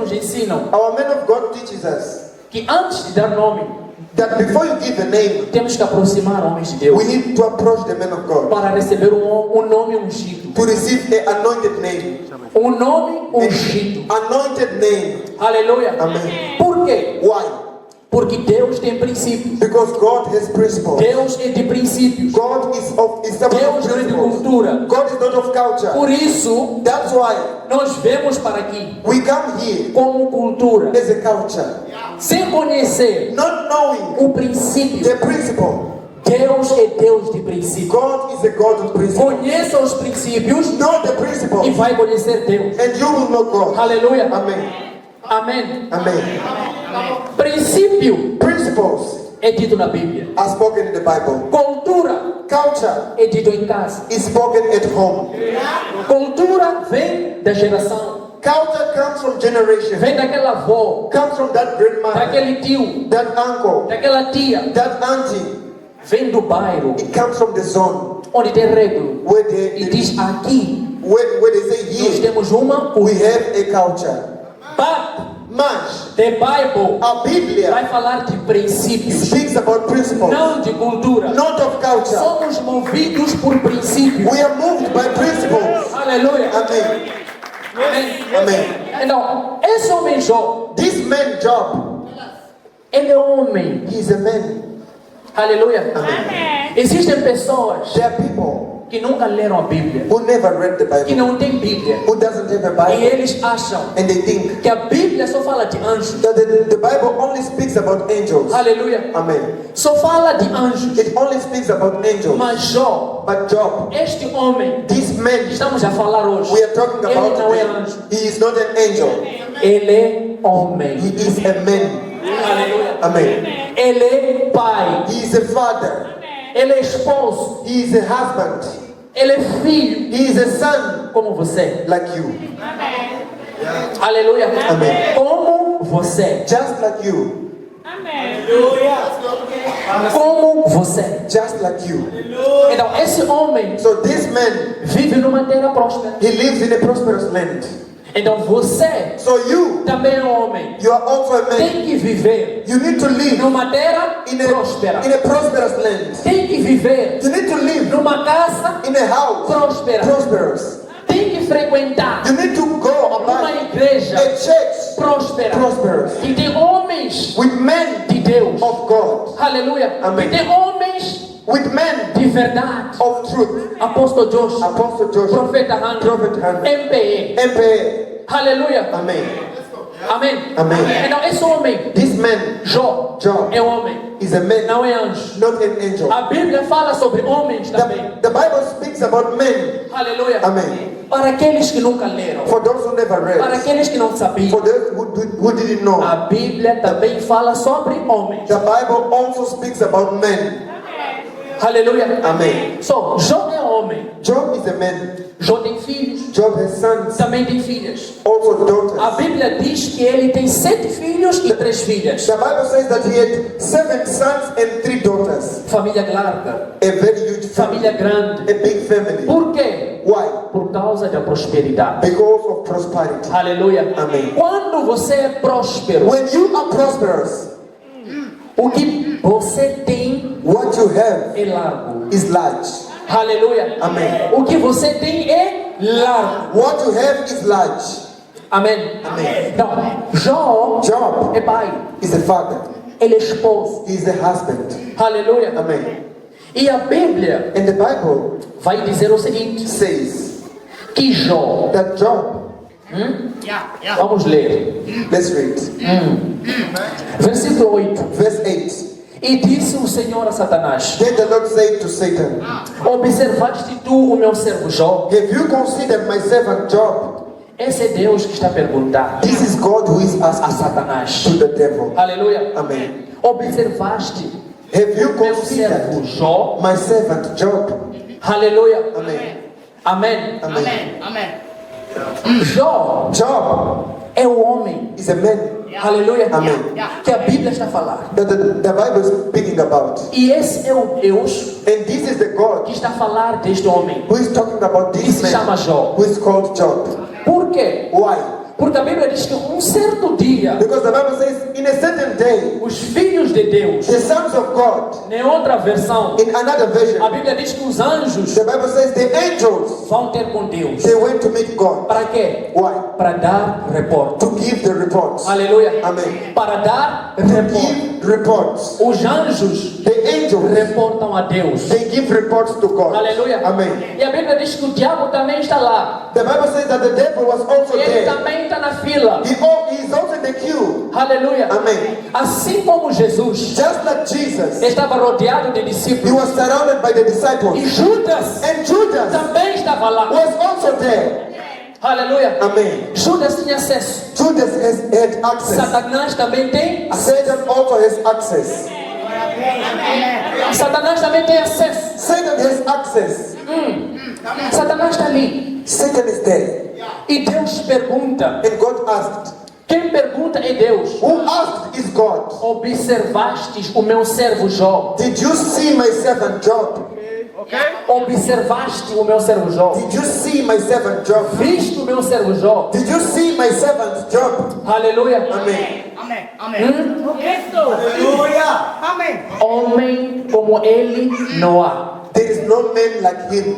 nos ensinam Our men of God teaches us que antes de dar nome, that before you give a name, temos que aproximar homens de Deus we need to approach the men of God para receber um nome ungido. to receive an anointed name. Um nome ungido. Anointed name. Aleluia. Amen. Por quê? Why? Porque Deus tem princípios. Because God has principles. Deus é de princípios. God is someone of Deus não é de principles. cultura. God is not of culture. Por isso, That's why nós vemos para aqui we come here como cultura, as a culture, sem conhecer not knowing o princípio. the principle. Deus é Deus de princípios. God is a God of principles. Conheça os princípios Know the e principles, vai conhecer Deus. and you will know God. Aleluia. Amen. Amém. Amen. Princípio Principles é dito na Bíblia. are spoken in the Bible. Cultura Culture é dito em casa. is spoken at home. Cultura vem da geração. Culture comes from generation. Vem daquela avó, Comes from that grandmother, daquele tio, that uncle, daquela tia. that auntie. Vem do bairro, It comes from the zone onde tem regra. where E diz aqui, where they say nós here temos uma we cultura. have a culture. But Mas the Bible a Bíblia vai falar de princípios, speaks about principles, não de cultura. not of culture. Somos movidos por princípios. We are moved by principles. Aleluia. Amen. Amém. Amen. Então, esse homem Jó, This man Job, ele é homem. he is a man. Aleluia. Amen. Existem pessoas There are people que nunca leram a Bíblia, who never read the que Bible, não têm Bíblia. who doesn't have a E Bible, eles acham and they think que a Bíblia só fala de anjos. that the Bible only speaks about angels. Aleluia. Amen. Só fala de anjos. It only speaks about angels. Mas Jó, But Job, este homem this que man estamos a falar hoje, we are talking ele about não é today, anjo. he is not an angel. Ele é homem. He is a man. Aleluia. Amen. Ele é pai. He is a father. Ele é esposo. He is a husband. Ele é filho. He is a son Como você. like you. Aleluia. Amém. Como você. Just like you. Como você. Just like you. Então, esse homem So this man, vive numa terra próspera. he lives in a prosperous land. Então, você So you, também é homem. you are also a man. Tem que viver You need to live numa terra próspera. in a prosperous land. Tem que viver You need to live numa casa in a house próspera. prosperous. Tem que frequentar You need to go uma about igreja a church próspera. prosperous Que tem homens with men de Deus. of God, Aleluia. Amém. Que tem homens with men de verdade. of truth. Apóstolo Joshua. Apostle Joshua, Profeta Hannah. Prophet Hannah, MPE. MPA. Aleluia. Amen. Amém. Amém. Então esse homem, This man, Jó, Job, é homem. is a man, Não é anjo. not an angel. A Bíblia fala sobre homens também. The Bible speaks about men. Aleluia. Amen. Para aqueles que nunca leram. For those who never Para read, aqueles que não sabiam. for those who didn't know, A Bíblia também fala sobre homens. the Bible also speaks about men. Aleluia. Amen. So, Jó é homem. Job is a man. Jó tem filhos. Job has sons, Também tem filhas. also A daughters. Bíblia diz que ele tem 7 filhos e 3 filhas. The Bible says that he had 7 sons and 3 daughters. Família larga. A very huge Família family. grande. A big family. Por quê? Why? Por causa da prosperidade. Because of prosperity. Aleluia. Amém. Quando você é próspero, When you are prosperous, o que você tem what you have é largo. is large. Aleluia. Amém. O que você tem é largo. What you have is large. Amém. Amém. Então, Jó Job é pai. is a father. Ele é esposo. He is a husband. Aleluia. Amen. E a Bíblia And the Bible vai dizer o seguinte: says que Jó. that Job, Vamos ler. let's read, Versículo 8. verse 8. E disse o Senhor a Satanás: Then the Lord said to Satan, observaste tu o meu servo Jó? have you considered my servant Job? Esse é Deus que está a perguntar This is God who is a asking Satanás. to the devil. Aleluia. Amen. Observaste Have you meu servo considered Jó? my servant Job? Aleluia. Amen. Amém. Amen. Jó Job é o homem. is a man Aleluia. Amém. Que a Bíblia está a falar. that the Bible is speaking about. E esse é o Deus And this is the God que está a falar deste homem. who is talking about Que this se man chama Jó. who is called Job. Por quê? Why? Porque a Bíblia diz que um certo dia, Because the Bible says, in a certain day, os filhos de Deus, the sons of God, em outra versão, in another version, a Bíblia diz que os anjos the Bible says the angels, vão ter com Deus. they went to meet God. Para quê? Why? Para dar reporte. To give the reports. Aleluia. Amen. Para dar To reporte. give reports. Os anjos The angels, reportam a Deus. they give reports to God. Aleluia. Amen. E a Bíblia diz que o diabo também está lá. The Bible says that the devil was also Ele there. também está na fila. He is also in the queue. Aleluia. Amen. Assim como Jesus Just like Jesus, estava rodeado de he discípulos. was surrounded by the E disciples. Judas And Judas também estava lá. was also there. Aleluia. Amen. Judas tinha acesso. Judas had access. Satanás também tem. Satan also has access. Satanás também tem acesso. Satan has access. Satanás está ali. Satan is there. E Deus pergunta. And God asked. Quem pergunta é Deus. Who asked is God. Observastes o meu servo Jó. Did you see my servant Job? Observaste o meu servo Jó. Did you see my servant Job? Viste o meu servo Jó. Did you see my servant Job? Aleluia. Amen. Amém. Amém. Aleluia. Amém. Homem como ele não há. There is no man like him.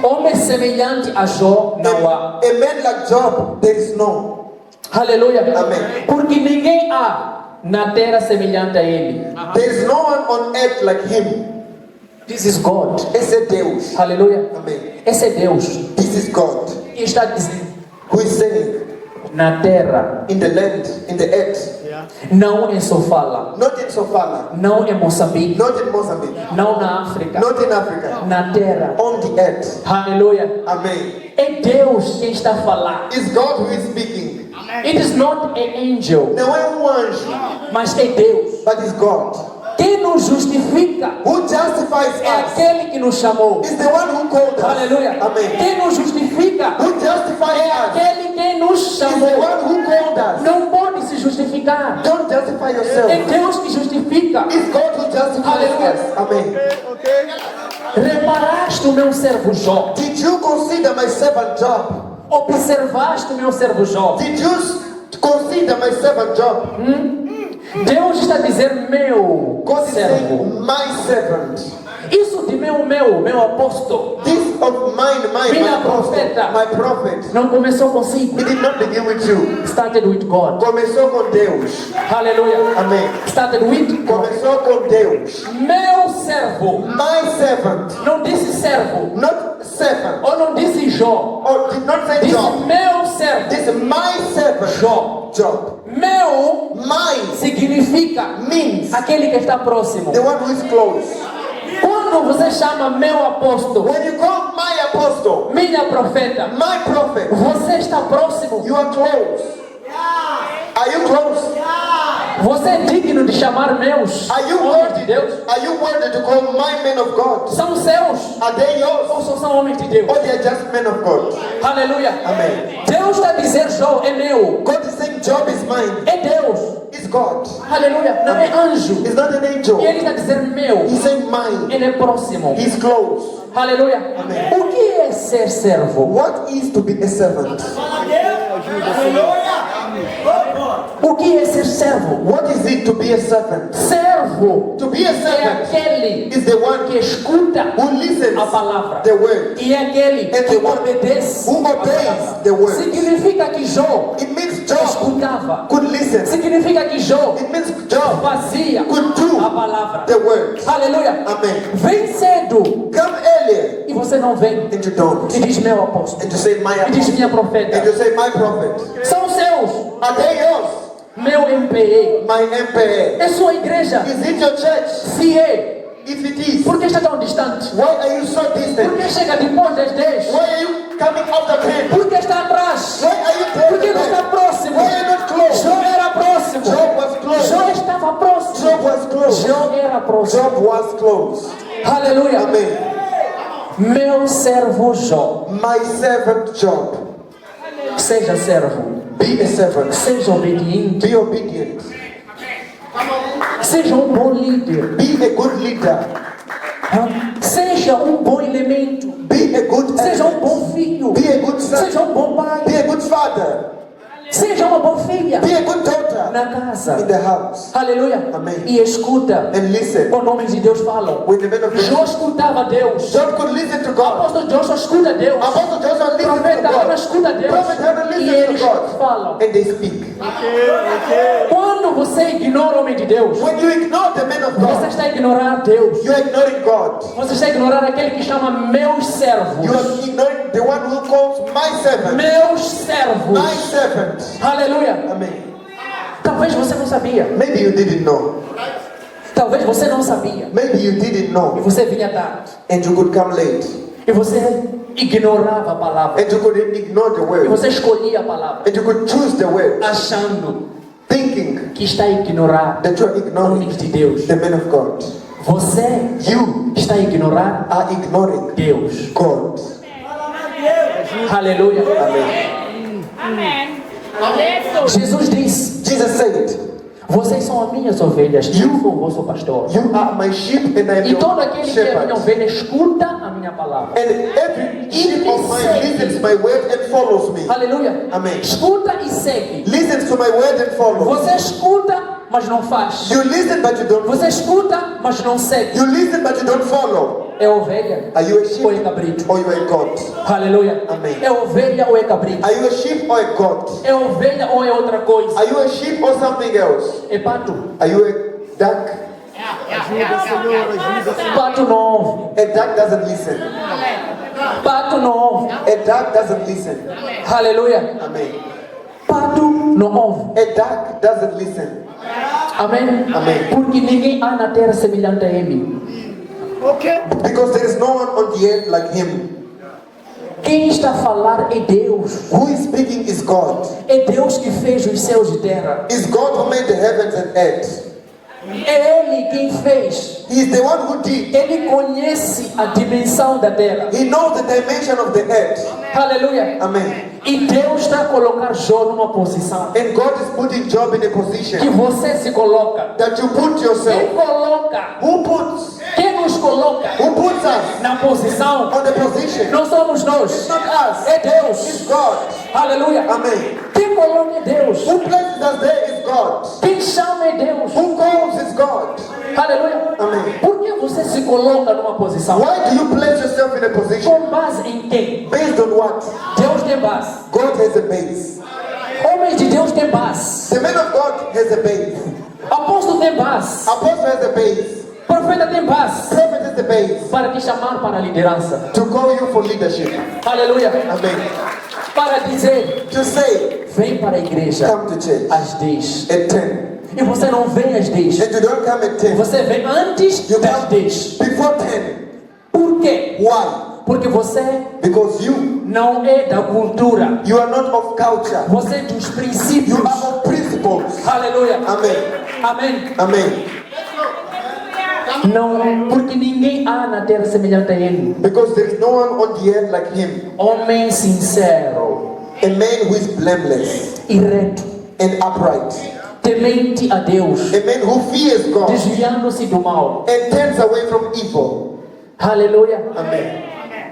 Homem semelhante a Jó não há. A man like Job, there is no. Aleluia. Amém. Porque ninguém há na terra semelhante a ele. There is no one on earth like him. This is God. Esse é Deus. Aleluia. Amen. Esse é Deus. This is God. E está dizendo, Who is saying, na terra, in the land, in the earth, não em Sofala, not in Sofala, não em Moçambique, not in Mozambique, não na África, not in Africa, na terra. on the earth. Aleluia. Amen. É Deus quem está a falar. It's God who is speaking. It is not an angel, Não é um anjo, mas é Deus. but it's God. Quem nos justifica Who justifies é us aquele que nos chamou. is the one who called us. Aleluia. Amen. Quem nos justifica Who justifies é us aquele que nos is the chamou. one who called us. Não pode se justificar. Don't justify É yourself. Deus que justifica. It's God who justifies Hallelujah. us. Amen. Reparaste o meu servo Jó. Did you consider my servant Job? Observaste o meu servo Jó. Did you consider my servant Job? Deus está a dizer meu God is servo. saying, my servant. Isso de meu apóstolo, This of mine, my Minha apostle, profeta. my prophet. não começou consigo. It did not begin with you. Started with God. Começou com Deus. Aleluia. Amém. Started with God. Começou com Deus. Meu servo. My servant. Não disse servo. Not servant. Ou não disse Jó. Or did not say Disse Job. meu servo. This is my servant. Jó. Job. Meu My significa means aquele que está próximo. the one who is close. Quando você chama meu apóstolo, When you call my apostle, minha profeta, my prophet, você está próximo. you are close. Are you close? Você é digno de chamar meus. Are you Homens de worthy? Deus. Are you worthy to call my men of God? São seus. Are they yours? Ou só são homens de Deus. Or they are just men of God? Aleluia. Amen. Deus está a dizer, Jó é meu. God is saying Job is mine. É Deus. It's God. Aleluia. Não é anjo. He's not an angel. E ele está a dizer meu. He's saying mine. Ele é próximo. He's close. Aleluia. Amém. O que é ser servo? What is to be a servant? O que é ser servo? What is it to be a servant? Servo To be a é servant aquele is the one que escuta who listens a palavra. the word. E é aquele And que the one obedece. who obeys the word. Significa que Jó It means Job escutava. could listen. Significa que Jó It means Job fazia could do a palavra. the word. Aleluia. Amen. Vem cedo Come earlier e você não vem. and you don't. E diz meu apóstolo. And you say my E diz apostle. minha And profeta. you say my prophet. São seus. Are they yours? Meu MPE. My MPA. É sua igreja. Is it your church? Se é. If it is, Por que está tão distante? why are you so Por distant? que chega depois das 10? Why are you coming after 10? Por que está atrás? Why are you Por que não está there? próximo? Why are you not close? Jó era próximo. Job was close. Jó estava próximo. Job was close. Jó era próximo. Job was close. Aleluia. Amen. Meu servo Jó. My servant Job. Seja servo. Be a servant. Seja obediente. Be obedient. Seja um bom líder. Be a good leader. Seja um bom elemento. Be a good Seja um element. bom filho. Be a good son. Seja um bom pai. Be a good father. Seja Seja uma boa filha Be a good daughter na casa. in the house. Aleluia. Amém. E escuta And listen. quando homens de Deus falam. When the men of Jó God, escutava Deus. John could listen to God. Apóstolo Joshua escuta Deus. Apostle Joshua listens to Profeta Ana God. escuta Deus. Prophet Hannah E listens eles to God. falam. And they speak. Quando você ignora o homem de Deus, When you ignore the men of você God, está a ignorar Deus. you are ignoring God. Você está a ignorar aquele que chama meus servos. You are ignoring the one who calls my servant. Meus servos. My servant. Aleluia. Amen. Talvez você não sabia. Maybe you didn't know. Talvez você não sabia. Maybe you didn't E know. você vinha tarde. And you could come late. E você ignorava a palavra. And you could ignore the E word. você escolhia a palavra. And you could choose the word. Achando Thinking que está a ignorar that you are ignoring homens de Deus. the men of God. Você You está a ignorar are ignoring Deus. God. Aleluia. Amen. Amém. Jesus disse: Jesus said, vocês são as minhas ovelhas, eu sou o vosso pastor. you are my sheep and I am E todo your aquele que é minha shepherd. ovelha escuta a minha palavra. And every sheep of mine listens my word and follows me. Aleluia. Amém. Escuta e segue. Listens to my word and follows. Você escuta, mas não faz. You listen but you don't. Você escuta, mas não segue. You listen but you don't follow. É ovelha Are you a sheep ou é cabrito? or you are a goat? Aleluia. Amém. É ovelha ou é cabrito? Are you a sheep or a goat? É ovelha ou é outra coisa? Are you a sheep or something else? É pato. Are you a duck? Pato não ouve. A duck doesn't listen. Pato não ouve. A duck doesn't listen. Aleluia. Amen. Pato não ouve. A duck doesn't listen. Amém? Amém. Porque ninguém há na terra semelhante a ele. Because there is no one on the earth like him. Quem está a falar é Deus. Who is speaking is God. É Deus que fez os céus e terra. Is God who made the heavens and earth. É Ele quem fez. He is the one who did. Ele conhece a dimensão da terra. He knows the dimension of the earth. Aleluia. Amen. E Deus está a colocar Jó numa posição And God is putting Job in a que position você se coloca. that you put Quem yourself. coloca? Who puts? Quem nos coloca Who puts us na posição? on the position? Não somos nós. It's not us. É Deus. It's God. Aleluia. Amen. Quem coloca é Deus. Who places us there is God. Quem chama é Deus. Who calls is God. Aleluia. Amém. Por que você se coloca numa posição? Why do you place yourself in a position? Com base em quem? Based on what? Deus tem base. God has a base. Homens de Deus tem base. The man of God has a base. Apóstolo tem base. Apostle has a base. Profeta tem base. Prophet has a base. Para te chamar para a liderança. To call you for leadership. Aleluia. Amen. Para dizer, To say, vem para a igreja come to church às 10. at 10. E você não vem às 10. And you don't come at 10. Você vem antes You das come 10. before 10. Por quê? Why? Porque você Because you não é da cultura. are not of culture. Você é dos You princípios. are of principles. Aleluia. Amen. Amém. Amen. Não, porque ninguém há na terra semelhante a ele. Because there is no one on the earth like him. Homem sincero A man who is blameless e reto, and upright. temente a Deus, A man who fears God desviando-se do mal. and turns away from evil. Aleluia. Amen.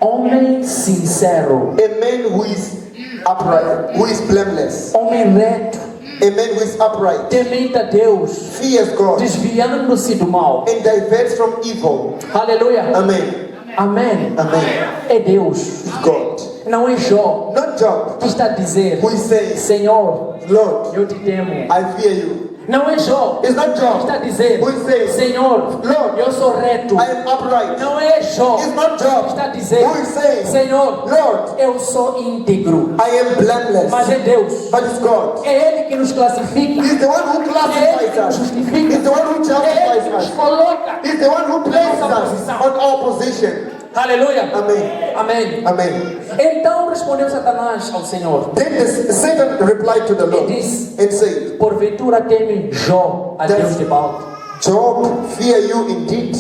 Homem sincero, A man who is upright, who is blameless. homem reto, A man who is upright, temente a Deus, fears God desviando-se do mal. and diverts from evil. Aleluia. Amen. Amém. Amen. É Deus, It's God. não é Jó Not Job, que está a dizer: who is saying, Senhor, Lord, eu te temo. I fear you. Não é Jó It's not que Job, está a dizer: who is saying, Senhor, Lord, eu sou reto. I am upright. Não é Jó It's not que Job, está a dizer: who is saying, Senhor, Lord, eu sou íntegro. I am blameless. Mas é Deus. But it's God. É Ele que nos classifica. He's the one who É Ele que classifies nos us. justifica. He's the one who É Ele justifies que nos us. coloca. He's the one who places us on our position. Aleluia. Amen. Amém. Amen. Então respondeu Satanás ao Senhor Then Satan replied to the e Lord disse: and said, Porventura teme Jó a Deus de balde. Job, fear you indeed.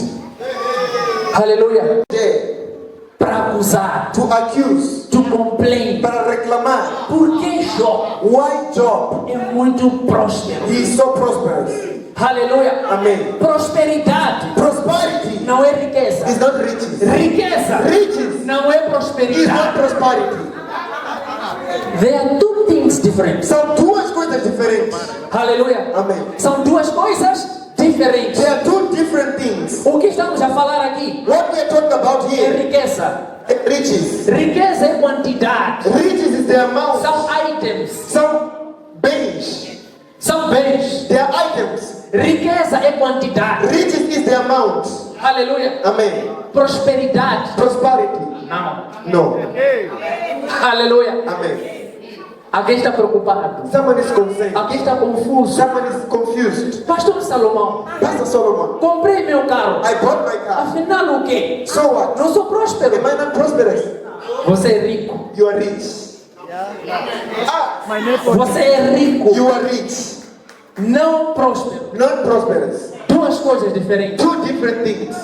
Aleluia. There Para acusar, to accuse, to complain. para reclamar. Por que Jó Why Job? é muito próspero? He is so prosperous. Aleluia. Amen. Prosperidade Prosperity não é riqueza. is not riches. Riqueza Riches não é is not prosperidade. prosperity. There are two things different. São duas coisas coisas diferentes. Aleluia. Amém. São duas coisas diferentes. They are two different things. O que estamos a falar aqui What we are talking about é here, riqueza. riches. Riqueza é quantidade. Riches is the amount. São items. São bens. São bens. They are items. Riqueza é quantidade. Riches is the amount. Aleluia. Amen. Prosperidade. Prosperity. Não. No. Aleluia. Amen. Alguém está preocupado. Someone is concerned. Alguém está confuso. Someone is confused. Pastor Salomão, Pastor Solomon, comprei meu carro. I bought my car. Afinal o quê? So what? Não sou próspero. Am I not prosperous? Você é rico. You are rich. Ah, Você é rico. you are rich. Não próspero. Not prosperous. Duas coisas diferentes. Two different things.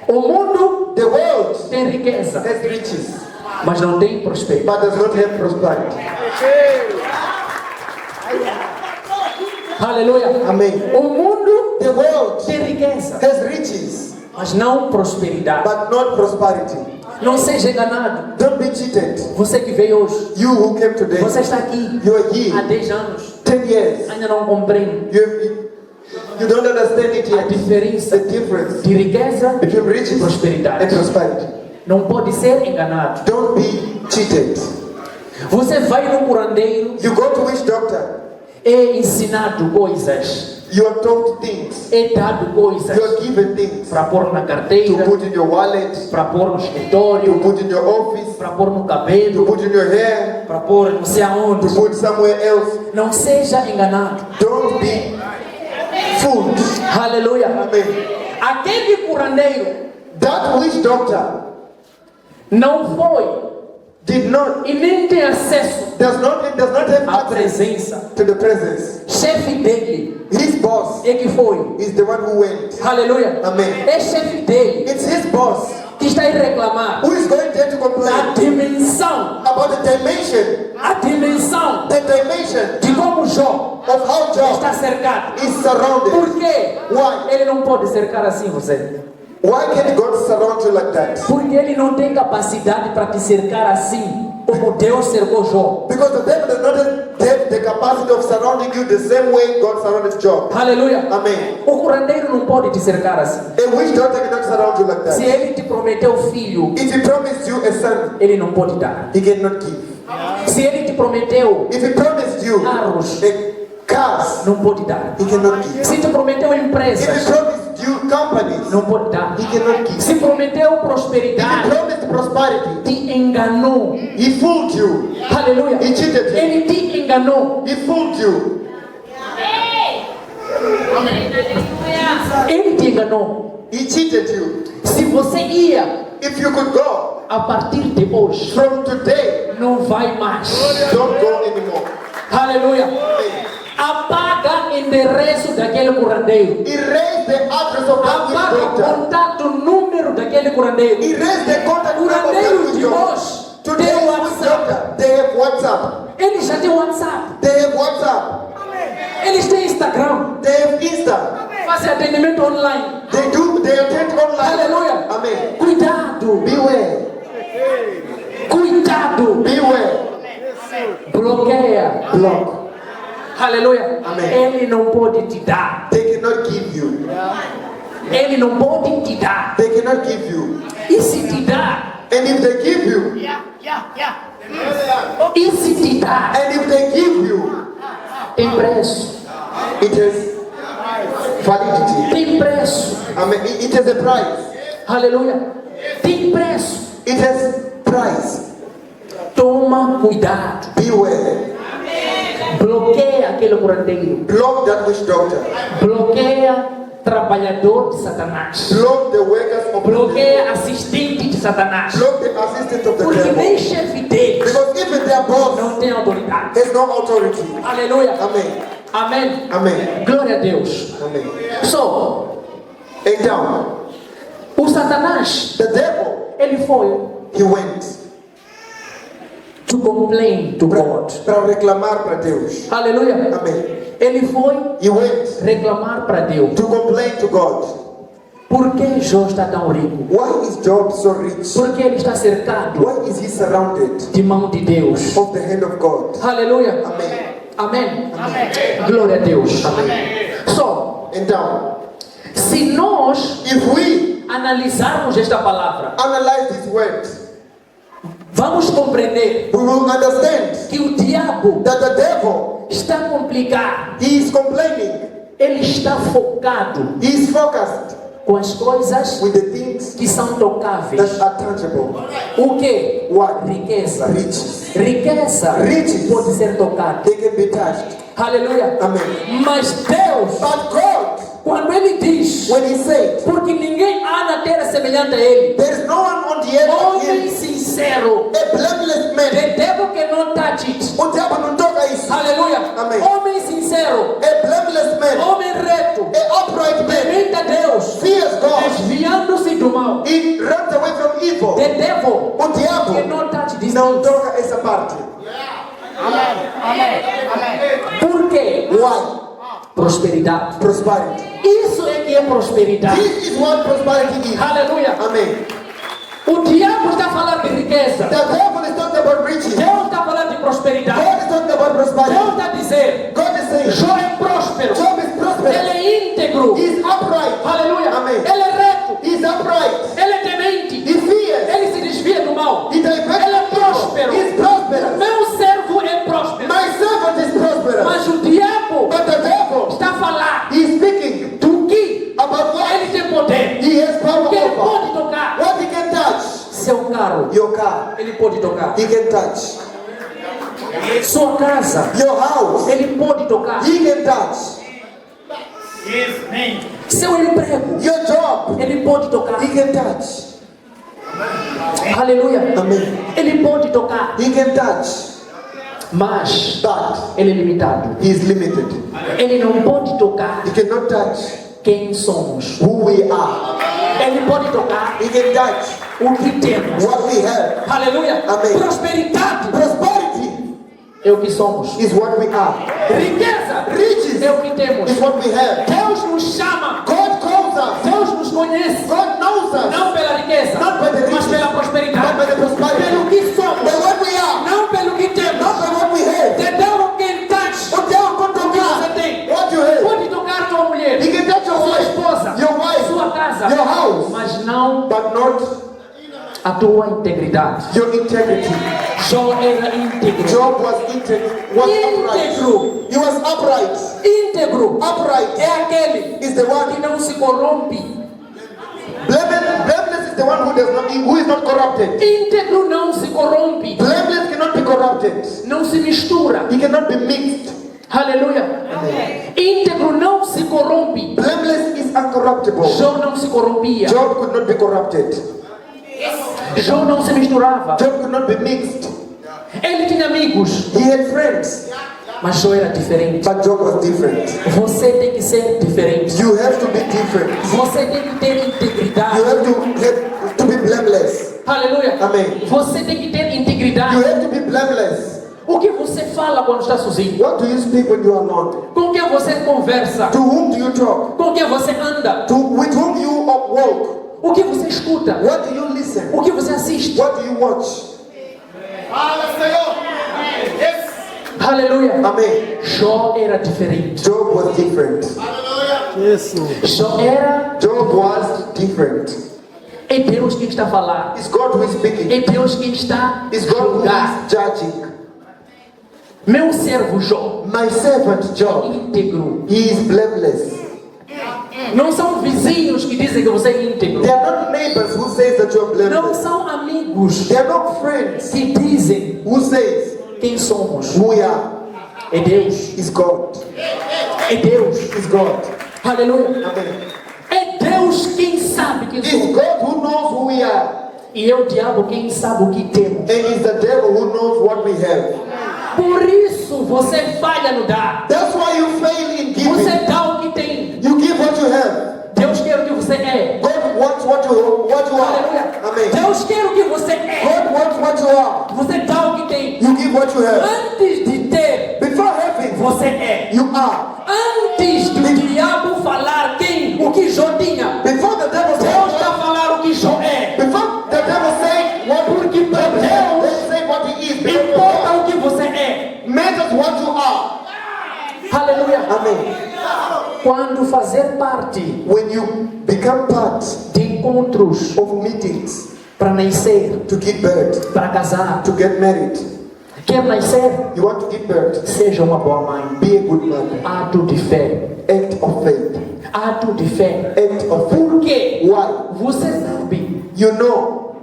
O mundo The world tem riqueza, has riches, mas não tem prosperidade. but does not have prosperity. Aleluia. Amen. O mundo The world tem riqueza, has riches, mas não prosperidade. but not prosperity. Não seja enganado. Don't be cheated. Você que veio hoje, You who came today, você está aqui you are há here 10 anos. 10 years. Ainda não compreende You don't understand it a yet. diferença The difference de riqueza between e riches and prosperidade. prosperity. Não pode ser enganado. Don't be cheated. Você vai no curandeiro, You go to which doctor? é ensinado coisas, You are told things. é dado coisas You are given things para pôr na to carteira, put in your wallet, para pôr no to escritório, put in your office, para pôr no to cabelo, put in your hair, para pôr não sei to aonde. put somewhere else. Não seja enganado. Don't be fooled. Aleluia. Amen. Aquele curandeiro That witch doctor não foi did not, e nem tem acesso does not have à access presença. to the presence. Chefe dele His boss é que foi. is the one who went. Aleluia. Amen. É chefe dele It's his boss que está a reclamar who is going there to da complain dimensão, about the dimension de como Jó of how está Job cercado. is surrounded. Por quê? Why? Ele não pode cercar assim você. Why can't God surround you like that? Porque ele não tem capacidade para te cercar assim, como Deus cercou Jó. Because the devil does not have the capacity of surrounding you the same way God surrounded Job. Aleluia. Amen. O curandeiro não pode te cercar assim. A witch doctor cannot surround you like Se that. ele te prometeu filho, If he promised you a son, ele não pode dar. he cannot give. Se ele te prometeu If he promised you carros, cars, não pode dar. he cannot give. Se te prometeu If he empresas, promised you companies, não pode dar. he cannot give. Se prometeu If he prosperidade, promised prosperity, te enganou. he fooled you. Aleluia. He cheated you. Ele te enganou. He fooled you. Ele te enganou. He cheated you. Se você ia If you could go a partir de hoje, from today, não vai mais. don't go anymore. Aleluia. Apaga o endereço daquele curandeiro. Erase the address of that witch Apaga o doctor. contato, número daquele curandeiro. Erase the contact number of that Curandeiro witch de doctor. hoje Today, tem witch WhatsApp. doctor, they have WhatsApp. Eles já têm WhatsApp. They have WhatsApp. Eles têm Instagram. They have Insta. Fazem atendimento online. They attend online. Aleluia. Amen. Cuidado. Beware. Cuidado. Beware. Bloqueia. Block. Aleluia. Amém. Ele não pode te dar. They cannot give you. Ele não pode te dar. They cannot give you. E se te dá? And if they give you, E se te dá? and if they give you, Tem preço. it has validity. Tem preço. Amen. It has a price. Aleluia. Tem preço. It has price. Toma cuidado. Beware. Bloqueia aquele curandeiro. Block that witch doctor. Bloqueia trabalhador de Satanás. Block the workers of the devil. Bloqueia assistente de Satanás. Block the assistant of the Porque devil. nem chefe deles Because even their boss não tem autoridade. has no authority. Aleluia. Amen. Amém. Amen. Glória a Deus. Amen. So, Então, o Satanás, the devil, ele foi he went to complain to God. para reclamar para Deus. Aleluia. Amen. Ele foi He went reclamar para Deus. to complain to God. Por que Jó está tão rico? Why is Job so rich? Porque ele está cercado Why is he surrounded de mão de Deus. of the hand of God? Aleluia. Amen. Amém? Amém. Glória a Deus. Amém. Só, Então, se nós if we analisarmos esta palavra, analyze these words, vamos compreender we will understand que o diabo that the devil, está a complicar, he is complaining, ele está focado he is focused com as coisas with the things que são tocáveis. that are tangible. O que? What? Riqueza. Riches. Riqueza Riches. pode ser tocada. They can be touched. Aleluia. Amen. Mas Deus, But God, quando Ele diz, when he said, porque ninguém há na terra semelhante a Ele, there is no one on the earth like homem him, sincero, a blameless man, the devil cannot touch it. o diabo não toca isso. Aleluia. Amém. Homem sincero, A blameless man, homem reto, a upright man, temente a Deus, fears God. desviando-se do mal. He runs away from evil. The devil O diabo cannot touch this não thing. toca essa parte. Amém. Amém. Amém. Por quê? Why? Prosperidade. Prosperity. Isso é que é prosperidade. This is what prosperity is. Aleluia. Amen. O diabo está falando de riqueza. The devil is talking about riches. Deus está falando de prosperidade. God is talking about Deus prosperity. está a dizer, God is saying, Jó é próspero. Job is prosperous. Ele é íntegro. He is upright. Aleluia. Amém. Ele é reto. He is upright. Ele é temente. He fears. Ele se desvia do mal. He diverts. Ele é próspero. He is prosperous. Meu servo é próspero. My servant is prosperous. Mas o diabo But the devil, está a falar he is speaking do que about what ele tem poder. he has power Que ele over. pode tocar. What he can touch. Seu carro, Your car. ele pode tocar. He can touch. Sua casa, Your house. ele pode tocar. He can touch. His name. Seu emprego, Your job. ele pode tocar. He can touch. Aleluia. Amen. Ele pode tocar. He can touch. Mas But ele é limitado. he is limited. Ele não pode tocar He cannot touch quem somos. who we are. Ele pode tocar He can touch o que temos. what we have. Aleluia. Amém. Prosperidade Prosperity é o que somos. is what we are. Riqueza Riches é o que temos. is what we have. Deus nos chama. God calls us. Deus nos conhece. God knows us. Não pela riqueza, Not by the riches, mas pela prosperidade. but by the prosperity. Pelo que somos. By what we are. Não pelo que temos. Not by what we have. The devil can touch O diabo pode o que você tocar tem. what you have. Pode tocar tua mulher, He can touch your sua wife, esposa, your wife, sua casa, your house, mas não but not a tua integridade. your integrity. Jó era íntegro. Job was upright. Íntegro. He was upright. Íntegro Upright é aquele is the que one. não se corrompe. Blameless is the one who is not corrupted. Íntegro não se corrompe. Blameless cannot be corrupted. Não se mistura. He cannot be mixed. Aleluia. Íntegro não se corrompe. Blameless is uncorruptible. Jó não se corrompia. Job could not be corrupted. Jó não se misturava. Job could not be mixed. Ele tinha amigos, He had friends, mas Jó era diferente. but Job was different. Você tem que ser diferente. You have to be different. Você tem que ter You integridade. have to be blameless. Aleluia. Amém. Você tem que ter You integridade. have to be blameless. O que você fala quando está sozinho? What do you speak when you are alone? Com quem você conversa? To whom do you talk? Com quem você anda? With whom you walk? O que você escuta? What do you listen? O que você assiste? What do you watch? Yes. Aleluia. Amen. Jó era diferente. Job was different. Jó era. Job was different. É Deus quem está a falar. It's God who is speaking. É Deus quem está a It's God who julgar. is judging. Meu servo Jó, My servant Job, íntegro. he is blameless. Não são vizinhos que dizem que você é íntegro. They are not neighbors who says that you are Não blameless. são amigos They are not friends que dizem who says quem somos. who we are. É Deus. Is God. É Deus. Is God. Aleluia. Amen. É Deus quem sabe quem It's somos. God who knows who we are. E é o diabo quem sabe o que temos. And it's the devil who knows what we have. Por isso você falha no dar. That's why you fail in giving. Você dá o que tem. You give what you have. Deus quer o que você é. God wants what you Aleluia. are. Amen. Deus quer o que você é. God wants what you are. Você dá o que tem. You give what you have. Antes de ter, Before having, você é. you are. Antes do diabo falar o que Jó tinha, Before the devil Deus está said, a falar o que Jó é. before the devil said what, Porque para Deus they say what he is. Because importa o que você é. matters what you are. Amen. Quando fazer parte When you become part de encontros of meetings para nascer, to give birth, para casar, to get married, quer nascer, you want to give birth, seja uma boa mãe. be a good mother. Ato de fé. Act of faith. Ato de fé. Act of faith. Por quê? Why? Você sabe You know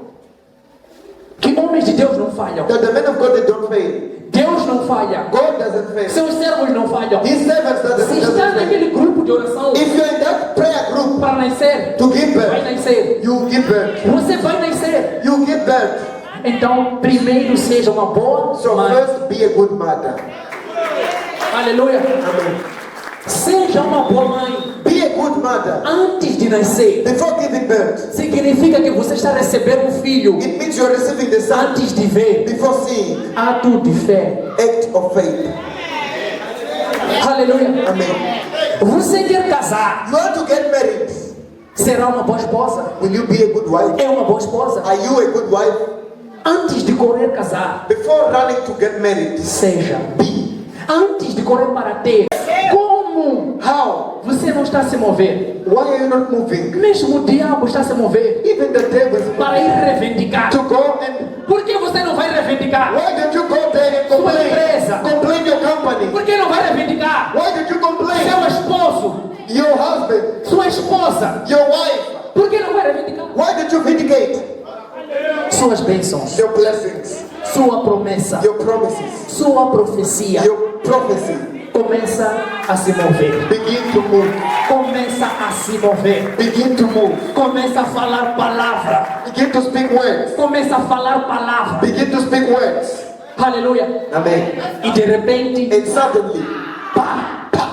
que homens de Deus não falham. that the men of God, they don't fail. Deus não falha. God doesn't fail. Seus servos não falham. His servants Se doesn't está fail. naquele grupo de oração If you're in that prayer group para nascer, to give vai birth, nascer. you give birth. Você vai nascer. You give birth. Então, primeiro seja uma boa So mãe. first, be a good mother. Aleluia. Amen. Seja uma boa mãe. Be a good mother. Antes de nascer, Before giving birth, significa que você está recebendo um filho. it means you're receiving the son. Antes de ver, Before seeing, ato de fé. act of faith. Aleluia. Amen. Você quer casar? You want to get married. Será uma boa esposa? Will you be a good wife? É uma boa esposa? Are you a good wife? Antes de correr casar, Before running to get married, seja. be. Antes de correr para ter, como How? você não está a se mover? Why are you not moving? Mesmo o diabo está a se mover Even the devil is para ir reivindicar. to go and Por que você não vai reivindicar? why don't you go there and complain? empresa. Complain your company. Por que não vai reivindicar? Why don't you complain? Seu esposo, Your husband, sua esposa, your wife. por que não vai reivindicar? Why don't you vindicate Suas bênçãos, your blessings, sua promessa, your promises, sua profecia your prophecy? começa a se mover. Begin to move. Começa a se mover. Begin to move. Começa a falar palavra. Begin to speak words. Começa a falar palavra. Begin to speak words. Aleluia. Amen. E de repente, And suddenly, pá, pá.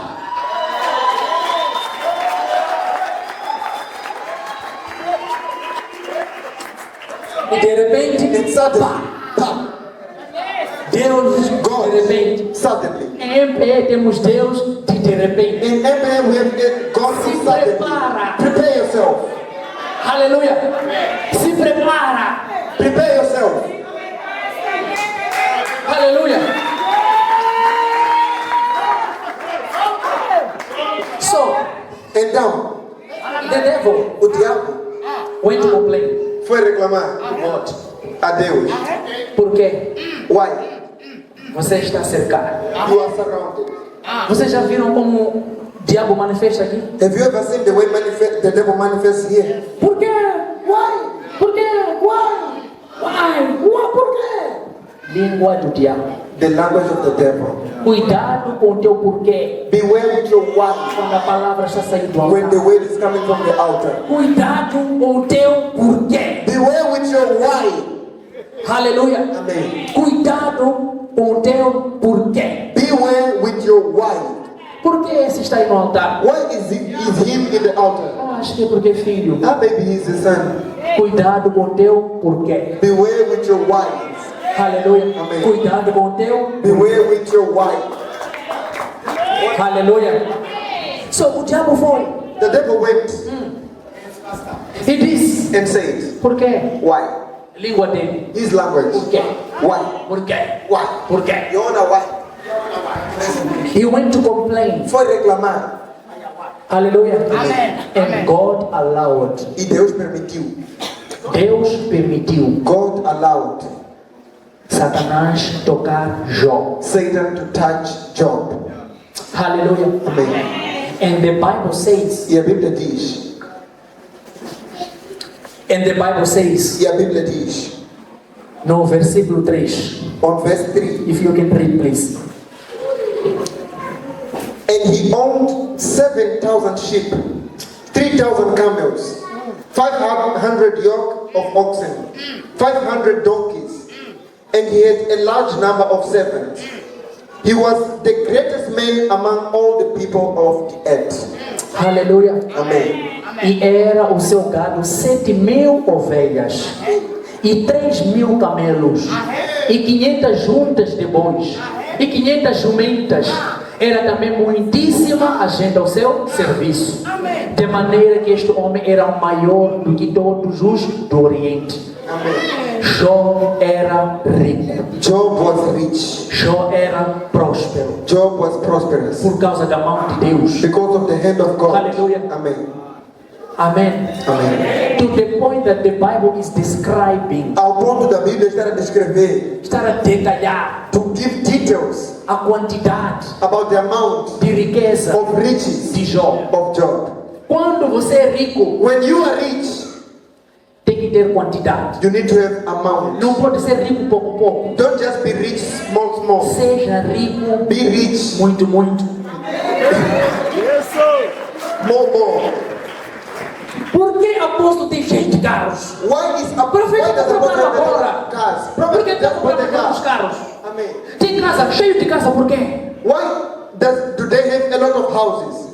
E de repente, and suddenly, pam, Deus, God, de repente. suddenly. Em MPE temos Deus de repente. In MPA, we have God Se from suddenly. prepara. Prepare yourself. Aleluia. Se prepara. Prepare yourself. Aleluia. So, And now, the devil o diabo went to complain foi reclamar to God. a Deus. Por quê? Why? Você está cercado. You are surrounded. Vocês já viram como o diabo manifesta aqui? Have you ever seen the way the devil manifests here? Por quê? Why? Por quê? Why? Why? Why? Por quê? Língua do diabo. The language of the devil. Cuidado com o teu porquê. Beware with your why Quando a palavra está saindo do when the altar. word is coming from the altar. Cuidado com o teu porquê. Beware with your why. Aleluia. Amen. Cuidado com o teu porquê. Beware with your why. Por que esse está aí no altar? Why is him in the altar? Acho que é porque filho. Ah, maybe he's the son. Cuidado com o teu porquê. Beware with your why. Aleluia. Amém. Cuidado com o teu. Beware with your why. Aleluia. So, o diabo foi The devil went e disse: and said, por quê? why? Língua dele. His language. Por quê? Why? Por quê? Why? Por quê? Your honor, why? He went to complain. Foi reclamar. Aleluia. Amen. And God allowed. E Deus permitiu. Deus permitiu God allowed Satanás tocar Jó. Satan to touch Job. Aleluia. Amém. And the Bible says, E a Bíblia diz. and the Bible says, E a Bíblia diz. no versículo 3, On verse 3. if you can read please. And he owned 7,000 sheep, 3,000 camels, 500 yoke of oxen, 500 donkeys, and he had a large number of servants. He was the greatest man among all the people of the earth. Aleluia. Amen. E era o seu gado 7.000 ovelhas e 3.000 camelos e 500 juntas de bois e 500 jumentas. Era também muitíssima a gente ao seu serviço. De maneira que este homem era o maior do que todos os do Oriente. Amen. Jó era rico. Job was rich. Jó era próspero. Job was prosperous. Por causa da mão de Deus. Because of the hand of God. Hallelujah. Amen. Amém. Amen. To the point that the Bible is describing, Ao ponto da Bíblia estar a descrever, estar a detalhar to give details a quantidade about the amount de riqueza of riches de Jó. of Job. Quando você é rico, When you are rich, tem que ter quantidade. you need to have amount. Não pode ser rico pouco pouco. Don't just be rich small small. Seja rico Be rich muito muito. more. Por que apóstolo tem cheio de carros? Why is a Profeta why does está a prophet comprando agora. have cars? Por Prophet que está does not comprando have muitos cars. carros? Amen. Tem casa, cheio de casa, por quê? Why do they have a lot of houses?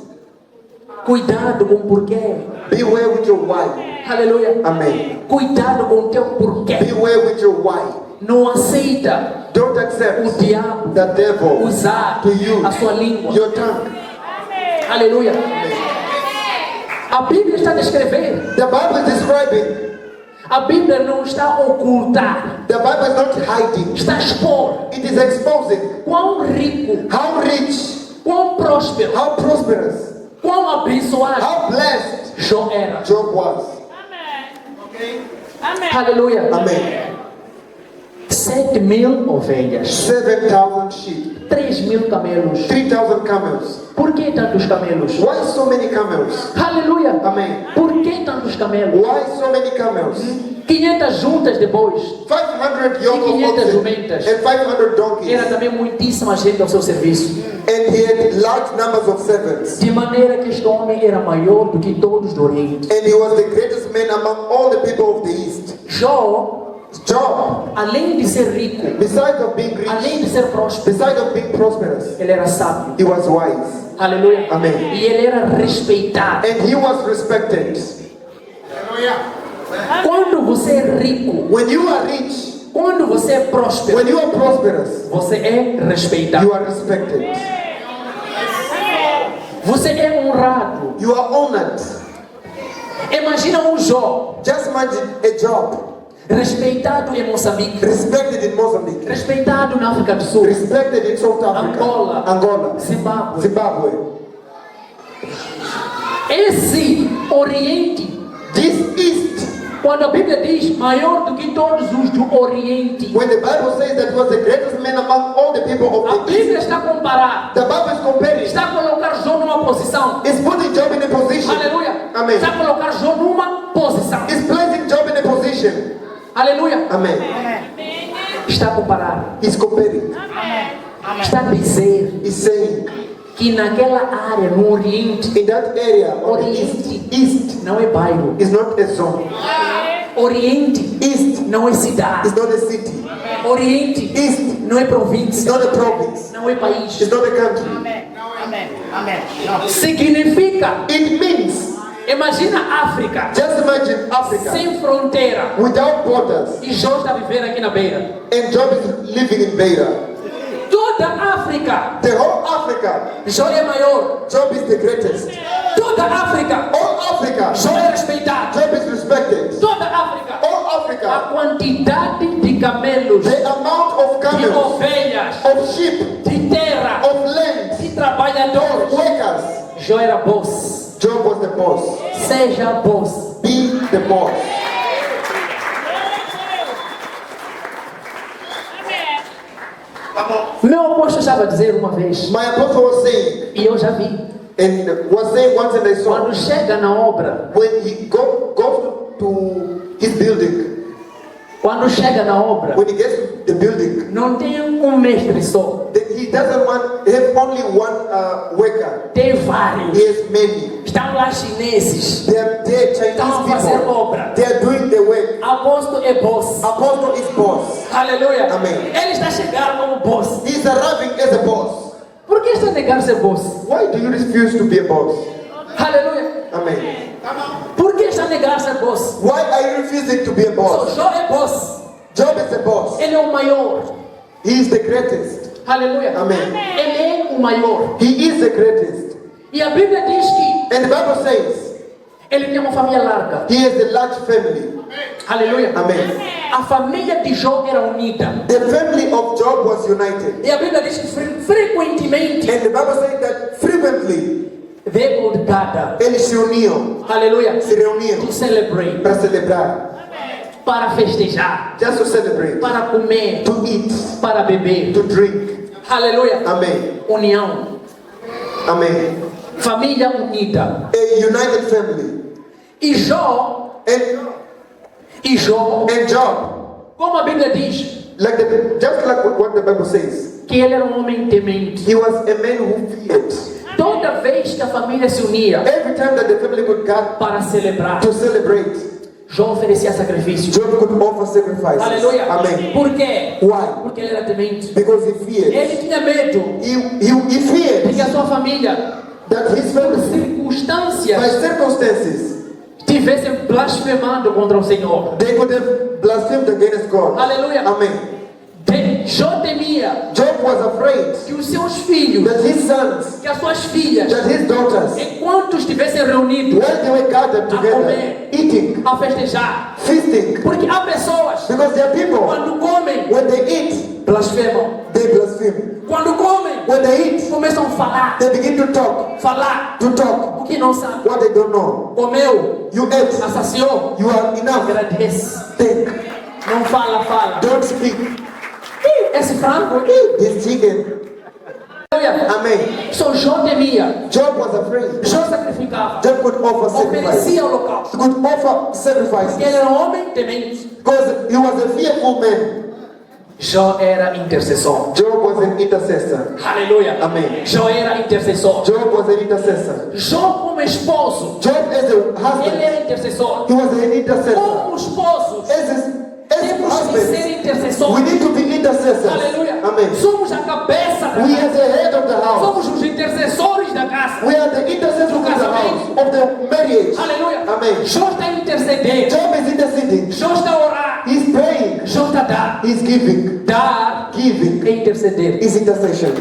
Cuidado com o porquê. Beware with your why. Aleluia. Amen. Cuidado com o teu porquê. Beware with your why. Não aceita Don't o accept diabo the devil usar to use a sua língua. your tongue. Aleluia. A Bíblia está a descrever. The Bible is describing. A Bíblia não está a ocultar. The Bible is not hiding. Está a expor It is exposing quão rico, how rich, quão próspero, how prosperous, quão abençoado how blessed Jó era. Job was. Aleluia. Amen. 7.000 ovelhas, 7,000 sheep, 3.000 camelos. 3,000 camels. Por que tantos camelos? Why so many camels? Aleluia. Amen. Por que tantos camelos? Why so many camels? 500 juntas de bois. 500 yoke of 500 oxen jumentas. and 500 Era donkeys. também muitíssima gente ao seu serviço. And he had large numbers of servants. De maneira que este homem era maior do que todos do Oriente. And he was the greatest man among all the people of the East. Jó, Job, além de ser rico, besides of being além rich, de ser próspero, besides of being prosperous, ele era sábio. he was wise. Aleluia. Amen. E ele era respeitado. And he was respected. Quando você é rico, When you are rich, quando você é próspero, when you are prosperous, você é respeitado. you are respected. Você é honrado. You are honored. Imagina um Jó Just imagine a Job respeitado em Moçambique, respected in Mozambique, respeitado na África do Sul, respected in South Africa, Angola, Zimbábue. Zimbabwe. Esse Oriente, This East, quando a Bíblia diz maior do que todos os do Oriente, when the Bible says that he was the greatest man among all the people a of the East, Bíblia está a comparar, the Bible is comparing, está a colocar Jó numa posição. is putting Job in a position. Aleluia. Amen. Está a colocar Jó numa posição. Is placing Job in a position. Aleluia. Amen. Está a comparar. He's comparing. Está a dizer He's saying que naquela área, no Oriente, in that area of the Oriente East não é bairro. is not a zone. Oriente East não é cidade. is not a city. Oriente East não é is província. not a province. Não é país. It's not a country. Significa, It means, imagina a África just imagine Africa sem fronteira. without borders, E Jó está vivendo aqui na beira. and Job is living in Beira. Toda a África, The whole Africa, Jó é maior. Job is the greatest. Toda a África, All Africa, Jó é respeitado. Job is respected. Toda a África, All a Africa, quantidade de camelos, the amount of de camels, ovelhas, of sheep, de terra, of land, de trabalhadores. workers. Jó era boss. Job was the boss. Seja boss. Be the boss. Meu apóstolo estava a dizer uma vez, My apostle was saying, e eu já vi, and was saying once and I saw, quando chega na obra, when he goes to his building, quando chega na obra, when he gets to the building, não tem mestre só, he doesn't have only one worker. tem vários. He has many. Estão lá chineses, They're estão a Chinese fazer people. obra. They are doing the work. Apóstolo é boss. Apostle is boss. Aleluia. Amém. Ele está chegando como boss. He's arriving as a boss. Por que está negando ser boss? Why do you refuse to be a boss? Aleluia. Amen. Por que está negando ser boss? Why are you refusing to be a boss? Jó é boss. Job is a boss. Ele é o maior. He is the greatest. Aleluia. Amém. Ele é o maior. He is the greatest. E a Bíblia diz que And the Bible says ele tem uma família larga. he has a large family. Aleluia. Amen. A família de Jó era unida. The family of Job was united. E a Bíblia diz que frequentemente And the Bible says that frequently they would gather. eles se uniam, Aleluia. se reuniam To celebrate. para celebrar, Para festejar. just to celebrate, Para comer. to eat, Para beber. to drink. Aleluia. Amen. União. Amen. Família unida. A united family. E Jó, And Job, como a Bíblia diz, just like what the Bible says, que ele era um homem temente. he was a man who feared. Toda vez que a família se unia Every time that the family would gather para celebrar, to celebrate, Jó oferecia sacrifício. Job could offer sacrifices. Aleluia. Amen. Por quê? Why? Porque ele era temente. Because he feared. Ele tinha medo He feared de que a sua família, that his por family, circunstâncias, by circumstances, tivessem blasfemado contra o Senhor. they could have blasphemed against God. Aleluia. Amen. Jó temia Job was afraid que os seus filhos, that his sons, que as suas filhas, that his daughters, enquanto estivessem reunidos while they were gathered together, comer, eating, a festejar, feasting, porque há pessoas, because there are people, quando comem, when they eat, blasfemam. they blaspheme. Quando comem, When they eat, começam a falar, they begin to talk o que não sabe. what they don't know. Comeu, You ate, assassiou, you are enough. agradece. Think, Não fala. don't speak. Esse frango, This chicken. aleluia. Amen. Só Jó temia. Job was afraid. Jó sacrificava. Job could offer sacrifice. Oferecia holocausto. He could offer sacrifices Porque ele era um homem temente. because he was a fearful man. Jó era intercessor. Job was an intercessor. Aleluia. Amém. Jó era intercessor. Job was an intercessor. Jó como esposo, Job as a ele husband, era intercessor. he was an intercessor. Como esposos, As temos que ser husbands, we intercessores. need to be intercessors. Aleluia. Amen. Somos a cabeça da We casa. are the head of the house. Somos os intercessores da casa. We are the intercessors of the house, of the marriage. Aleluia. Amen. Jó está intercedendo. Job is interceding. Jó está a orar. He's praying. Jó está a dar. He's giving. Dar Giving é interceder. is intercession.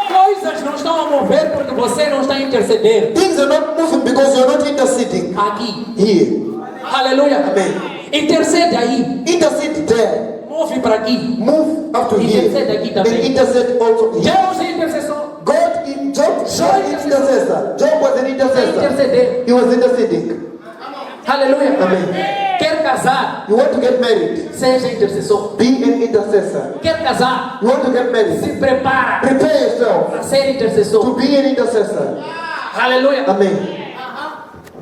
Coisas não estão a mover porque você não está a interceder. Things are not moving because you're not interceding Aqui. here. Aleluia. Amen. Intercede aí. Intercede there. Move para aqui. Move up to here. Intercede aqui também. And intercede also here. Deus é intercessor. God in Job was an intercessor. Job was an É intercessor. interceder. He was interceding. Aleluia. Amen. Quer casar? You want to get married? Seja intercessor. Be an intercessor. Quer casar? You want to get married? Se prepara Prepare yourself para ser to intercessor. be an intercessor. Aleluia. Amen.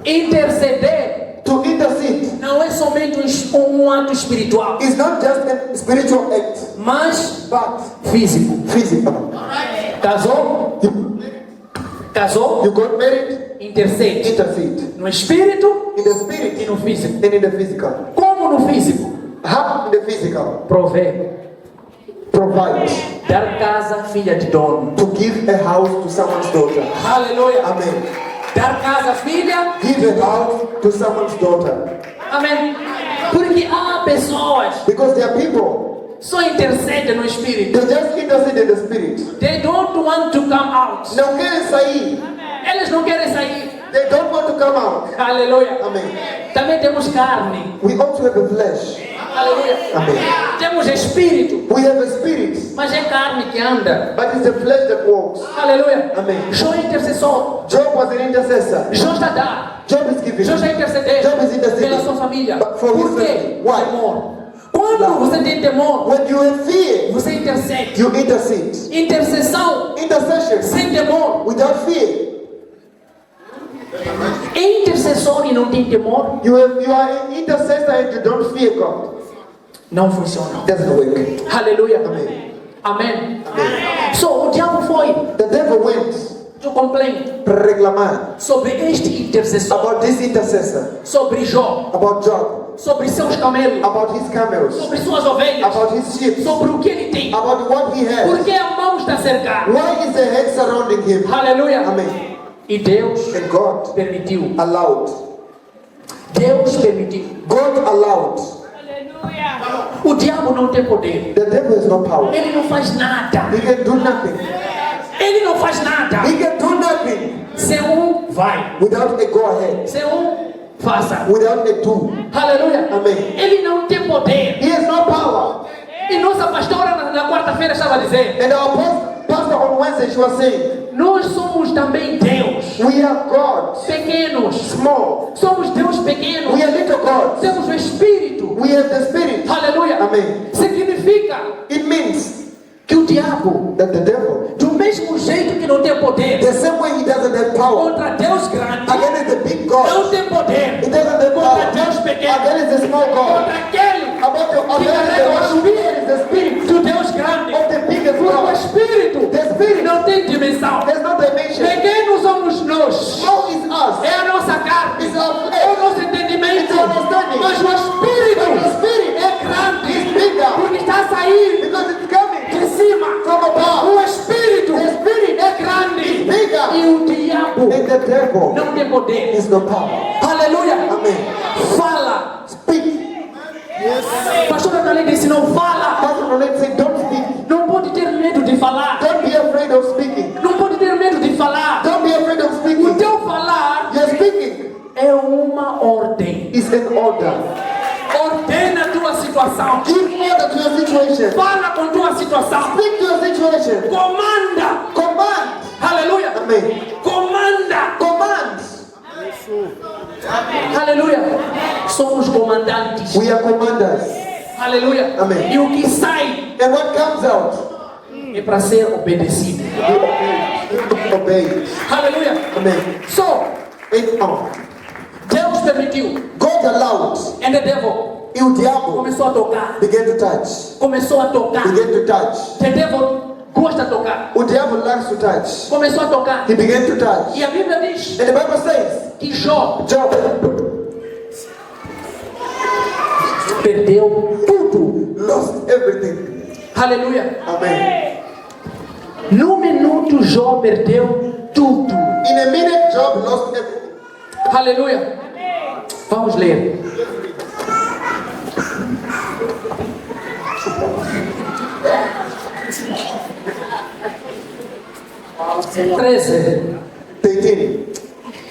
Interceder To intercede não é somente um ato espiritual, is not just a spiritual act, mas but físico. physical. Casou? Casou? You got married? Intercede. Intercede. No espírito In the e spirit no físico. and in the physical. Como no físico? How in the physical? Prover. Provide. Dar casa, filha de dono. To give a house to someone's daughter. Aleluia. Amen. Dar casa, filha. Give a house to someone's daughter. Amém. Porque há pessoas Because there are people, só intercedem no espírito. they just intercede in the spirit. They don't want to come out. Não querem sair. Eles não querem sair. They don't want to come out. Aleluia. Amen. Também temos carne. We also have a flesh. Aleluia. Amen. Temos espírito, We have a spirit, mas é carne que anda. but it's the flesh that walks. Aleluia. Amém. Jó é intercessor. Job was an intercessor. Jó está a dar. Job is giving. Jó está a interceder Job is interceding. pela sua família. But for his Por quê? family. Why? Temor. Quando você tem temor, When you have fear, você intercede. you intercede. Intercessão Intercession sem temor. without fear. É intercessor e não tem temor, You are an intercessor and you don't fear God. não funciona. Doesn't work. Aleluia. Amen. Amém. So, o diabo foi The devil went to complain para reclamar sobre este intercessor, about this intercessor, sobre Jó, about Job, sobre seus camelos, about his camels, sobre suas ovelhas, about his sheep, sobre o que ele tem. about what he has. Porque a mão está cercada. Why is the head surrounding him? Aleluia. Amen. E Deus And God permitiu. allowed. Deus permitiu. God allowed. O diabo não tem poder. The devil has no power. Ele não faz nada. He can do nothing. Ele não faz nada. He can do nothing Se vai. without a go ahead. Se faça. without a do. Aleluia. Amém. Ele não tem poder. He has no power. E nossa pastora na quarta-feira estava a dizer: And our pastor on Wednesday, she was saying, nós somos também Deus. we are God, Pequenos. small. Somos Deus pequenos. We are little gods. Temos o Espírito. We have the Spirit. Aleluia. Amém. Significa It means que o diabo, that the devil, do mesmo jeito que não tem poder the same way he doesn't have power contra Deus grande, against the big não God, tem poder he doesn't have contra power Deus pequeno, against the small God. contra aquele About the que carrega o one Espírito the Spirit do Deus grande. of the biggest Porque o God. Espírito The Spirit, não tem dimensão. there's no dimension. Pequenos somos nós. Small is us. É a nossa carne, It's our é o flesh. nosso entendimento. It's our understanding. Mas o Espírito But the Spirit é grande, is bigger porque está a sair because it's coming de cima. from above. O Espírito The Spirit é grande is bigger. e o diabo And the devil não tem poder. is no power. Aleluia. Amém. Fala. Speak. Pastor Natalina ensinou, fala. Pastor Ronette said, don't speak. Não pode ter medo de falar. Don't be afraid of speaking. Não pode ter medo de falar. Don't be afraid of O speaking. teu falar Your speaking é uma ordem. is an order. Ordena a tua situação. Give order to your situation. Fala com tua situação. Speak to your situation. Comanda. Command. Aleluia. Amém. Comanda. Command. Aleluia. Somos comandantes. We are commanders. Aleluia. Amém. E o que sai And what comes out, é para ser obedecido. we obey. Aleluia. Amen. So, And Deus permitiu. God allowed. And the devil E o diabo começou a tocar. began to touch. Começou a tocar. Began to touch. The devil gosta de tocar. O diabo likes to touch. Começou a tocar. He began to touch. E a Bíblia diz And the Bible says, que Jó Job perdeu tudo. lost everything. Aleluia. Amen. No minuto Jó perdeu tudo. In a minute, Job lost everything. Aleluia. Vamos ler. Treze. 13.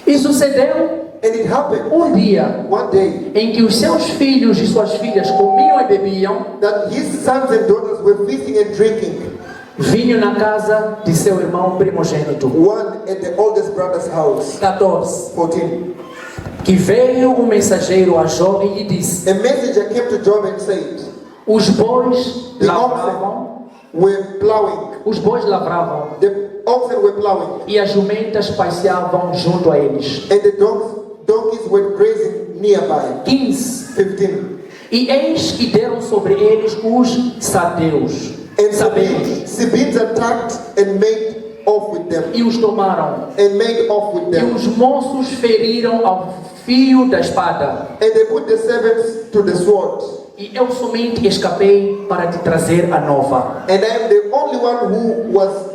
E sucedeu And it happened dia one day em que os seus filhos e suas filhas comiam e bebiam that his sons and daughters were feasting and drinking, vinho na casa de seu irmão primogênito. one at the oldest brother's house. 14. 14. Que veio um mensageiro a Jó e lhe disse: A messenger came to Job and said, os bois the lavravam, oxen were plowing. os bois lavravam The oxen were plowing. e as jumentas passeavam junto a eles. And the donkeys were grazing nearby. 15. 15. E eis que deram sobre eles os sadeus. And Sabeus. Sabeans attacked and made off with them. E os tomaram. And made off with E them. os moços feriram ao fio da espada. And they put the servants to the sword. E eu somente escapei para te trazer a nova. And I am the only one who was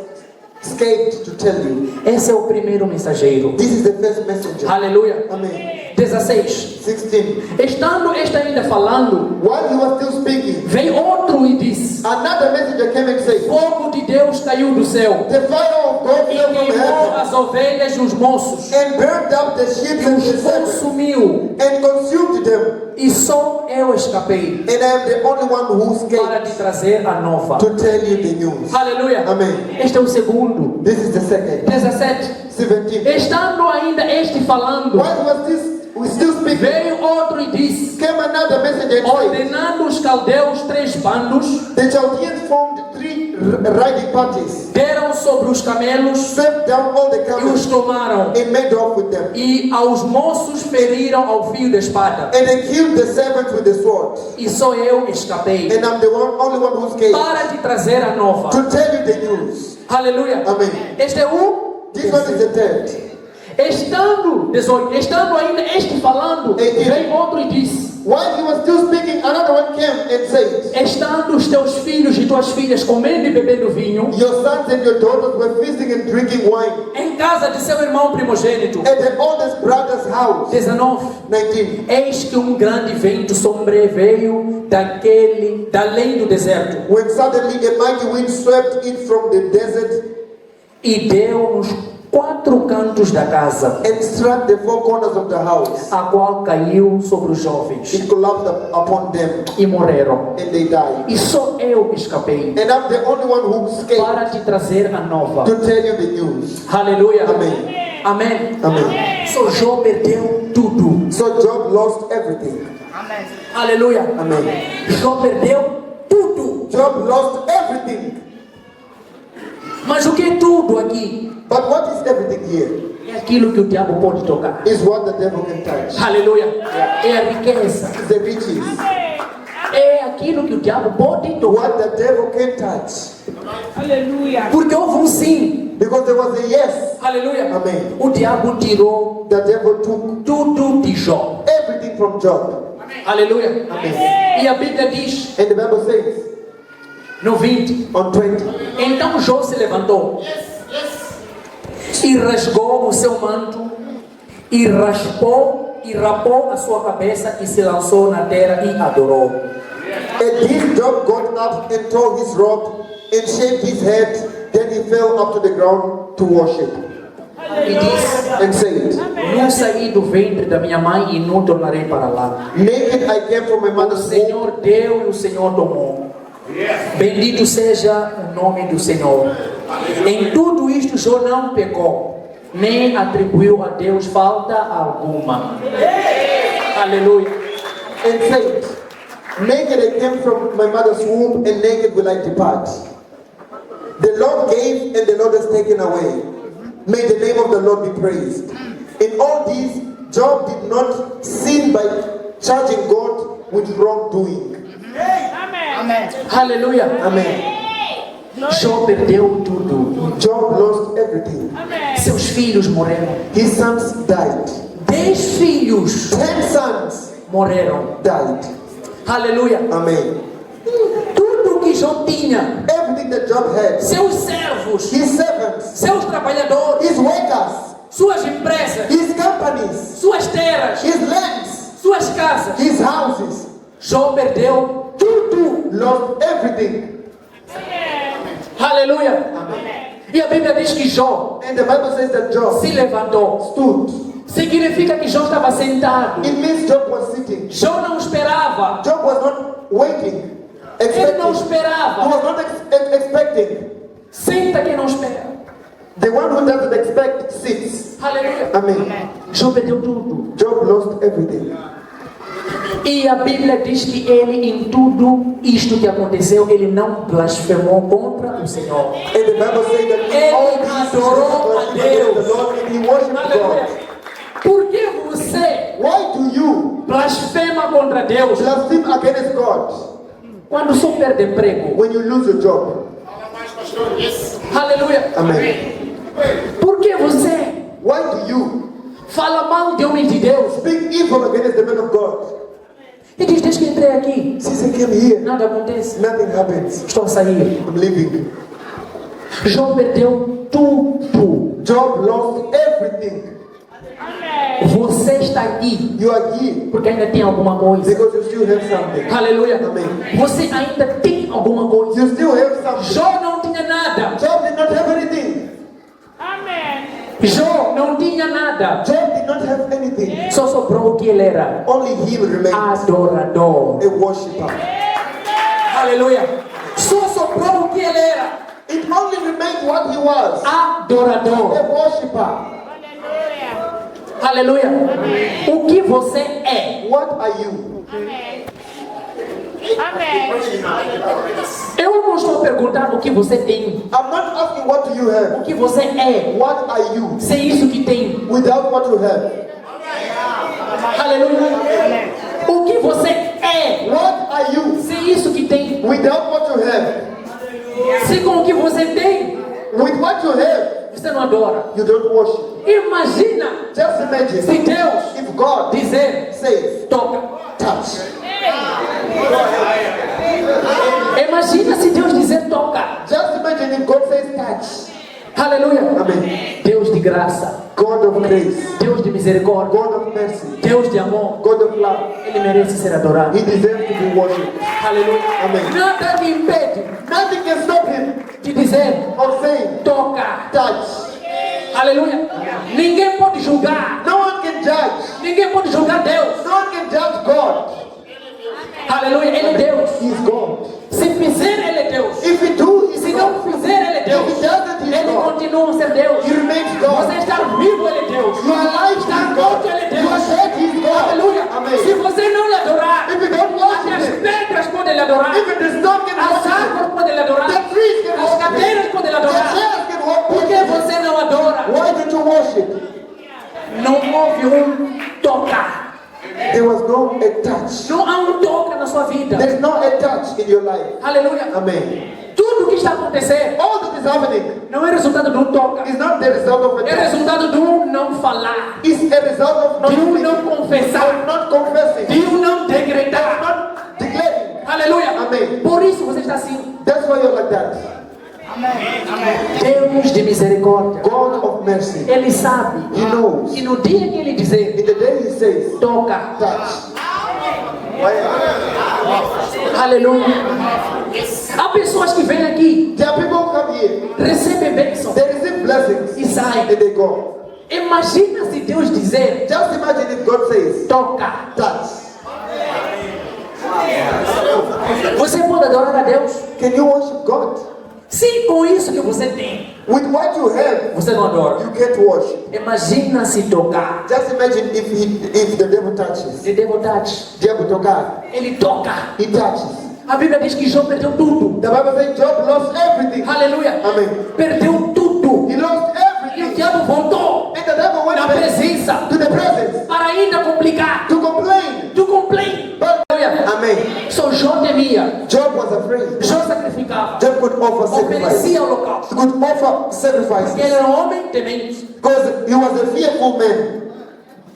escaped to tell you. Esse é o primeiro mensageiro. This is the first messenger. Aleluia. Amen. 16. 16. Estando este ainda falando, While he was still speaking, veio outro e disse: another messenger came and said, fogo de Deus caiu do céu the fire of God e fell from queimou heaven as ovelhas e os moços and burned up the sheep e and os the servants consumiu. and consumed them. E só eu escapei And I am the only one who para escaped te trazer a nova. to tell you the news. Aleluia. Amen. Este é o segundo. This is the second. 17. 17. Estando ainda este falando, While was this? We still speaking. veio outro e disse, Came another messenger and said, ordenando os caldeus 3 bandos, the Chaldeans formed 3 riding parties, deram sobre os camelos swept down all the e os camels tomaram. and made off with them. E aos moços feriram ao fio da espada. And they killed the servants with the sword. E só eu escapei And I'm the only one who escaped para te trazer a nova. to tell you the news. Aleluia. Amen. Este é o This one is the third. Estando, 18, estando ainda este falando, veio outro e disse, While he was still speaking, another one came and said, estando os teus filhos e tuas filhas comendo e bebendo vinho, your sons and your daughters were feasting and drinking wine em casa de seu irmão primogênito. at the oldest brother's house. 19. 19. Eis que um grande vento sobreveio além do deserto When suddenly a mighty wind swept in from the desert e deu-nos 4 cantos da casa, and struck the four corners of the house. a qual caiu sobre os jovens It collapsed upon them, e morreram. and they died. E só eu escapei And I'm the only one who escaped para te trazer a nova. to tell you the news. Aleluia. Amém. Amém. Amém. Só Jó perdeu tudo. So Job lost everything. Aleluia. Amém. Jó perdeu tudo. Job lost everything. Mas o que é tudo aqui? But what is everything here? É aquilo que o diabo pode tocar. Is what the devil can touch. Aleluia. É a riqueza. It's the riches. É aquilo que o diabo pode tocar. What the devil can touch. Aleluia. Porque houve um sim. Because there was a yes. Aleluia. Amém. O diabo tirou The devil took tudo de Jó. everything from Job. Aleluia. Amém. E a Bíblia diz, And the Bible says no 20, on 20, então Jó se levantou e rasgou o seu manto e raspou e rapou a sua cabeça e se lançou na terra e adorou. and this Job got up and tore his robe and shaved his head. Then he fell up to the ground to worship E disse, and said, não saí do ventre da minha mãe e não tornarei para lá. naked I came from my O mother's womb. Senhor deu e o Senhor tomou. Bendito seja o nome do Senhor. Em tudo isto Jó não pecou, nem atribuiu a Deus falta alguma. Aleluia. And said, naked I came from my mother's womb, and naked will I depart. The Lord gave, and the Lord has taken away. May the name of the Lord be praised. In all this, Job did not sin by charging God with wrongdoing. Aleluia. Amen. Jó perdeu tudo. Job lost everything. Seus filhos morreram. His sons died. 10 filhos 10 sons morreram. died. Aleluia. Amen. Tudo que Jó tinha, Everything that Job had, seus servos, his servants, seus trabalhadores, his workers, suas empresas, his companies, suas terras, his lands, suas casas. his houses, Jó perdeu tudo. lost everything. Aleluia. E a Bíblia diz que Jó And the Bible says that Job se levantou. stood. Significa que Jó estava sentado. It means Job was sitting. Jó não esperava. Job was not waiting, Ele não expecting. He esperava. was not expecting. Senta quem não espera. The one who doesn't expect sits. Aleluia. Amen. Jó perdeu tudo. Job lost everything. E a Bíblia diz que ele, em tudo isto que aconteceu, ele não blasfemou contra o Senhor. And the Bible says that in Ele all this, adorou a he blasphemed Deus. the Lord and he worshipped Aleluia. God. Por que você Why do you blasfema contra Deus blaspheme against God quando só perde emprego? when you lose your job? Aleluia. Amen. Por que você Why do you fala mal de homens de Deus speak evil against the man of God? e diz, desde que entrei aqui, Since I came here, nada acontece, nothing happens. estou a sair. I'm leaving. Jó perdeu tudo. Job lost everything. Você está aqui You are here porque ainda tem alguma coisa. because you still have something. Aleluia. Amém. Você ainda tem alguma coisa. You still have something. Jó não tinha nada. Job did not have anything. Jó não tinha nada. Job did not have anything. Só sobrou o que ele era. Only him remained Adorador. a worshipper. Aleluia. Só sobrou o que ele era. It only remained what he was, Adorador. a worshipper. Aleluia. O que você é? What are you? Eu não estou perguntando o que você tem. I'm not asking what do you O have. que você é? What are you Sem isso que tem. without what you have? Aleluia. O que você é? What are you Sem isso que tem. without what you have? Se com o que você tem, With what you have, você não adora. you don't worship. Imagina Just se imagine Deus if God dizer, says, toca. touch. Imagina se Deus dizer, toca. Just imagine if God says, touch. Aleluia. Amen. Deus de graça. God of grace, Deus de misericórdia. God of mercy, Deus de amor. God of love. Ele merece ser adorado. He deserves to be worshipped. Aleluia. Amém. Nada me impede Nothing can stop him de dizer, of saying, toca. touch. Aleluia. Ninguém pode julgar. No one can judge. Ninguém pode julgar Deus. No one can judge God. Aleluia. Ele é Deus. He is God. Se fizer, Ele é Deus. If he do, he's Se não God. fizer, Ele é Deus. If he doesn't, he's Ele God. continua a ser Deus. He remains God. Você está vivo, Ele é Deus. You are alive, Está he's morto, God. Ele é You are Deus. dead, he's God. Aleluia. Amen. Se você não lhe adorar, If you don't até worship as him, pedras podem lhe adorar. even the stone can As worship him. árvores podem lhe adorar. The trees can As worship him. cadeiras podem lhe The adorar. chairs can worship Por que him. você não adora? Why don't you worship? Não houve tocar. There was no a touch. Não há toca na sua vida. There's no a touch in your life. Aleluia. Amen. Tudo o que está acontecendo All that is happening não é resultado de toca. is not the result of a É touch. resultado de não falar. It's a result of not De speaking, não confessar. of not confessing, De não decretar. not declaring. Aleluia. Amém. Por isso você está assim. That's why you're like that. Deus de misericórdia. God of mercy. Ele sabe He knows. que no dia que ele dizer In the day he says, toca. touch. Aleluia. Há pessoas que vêm aqui, There are people who come here, recebem bênção they receive blessings, e saem. and they go. Imagina se Deus dizer Just imagine if God says, toca. touch. Você pode adorar a Deus? Can you worship God? Se com isso que você tem, With what you have, você não adora. you can't worship. Imagina se tocar. Just imagine if the devil touches. Se devil touch, Devil tocar. ele toca. He touches. A Bíblia diz que Jó perdeu tudo. The Bible says Job lost everything. Aleluia. Amen. Perdeu tudo. He lost E o everything. diabo voltou And the devil went na back presença to the presence para ainda complicar. to complain. Tu complain. But Aleluia. Amen. Só Jó temia. Job was afraid. Jó sacrificava. Job could offer sacrifice. Oferecia holocausto. He could offer sacrifices Ele era um homem temente. because he was a fearful man.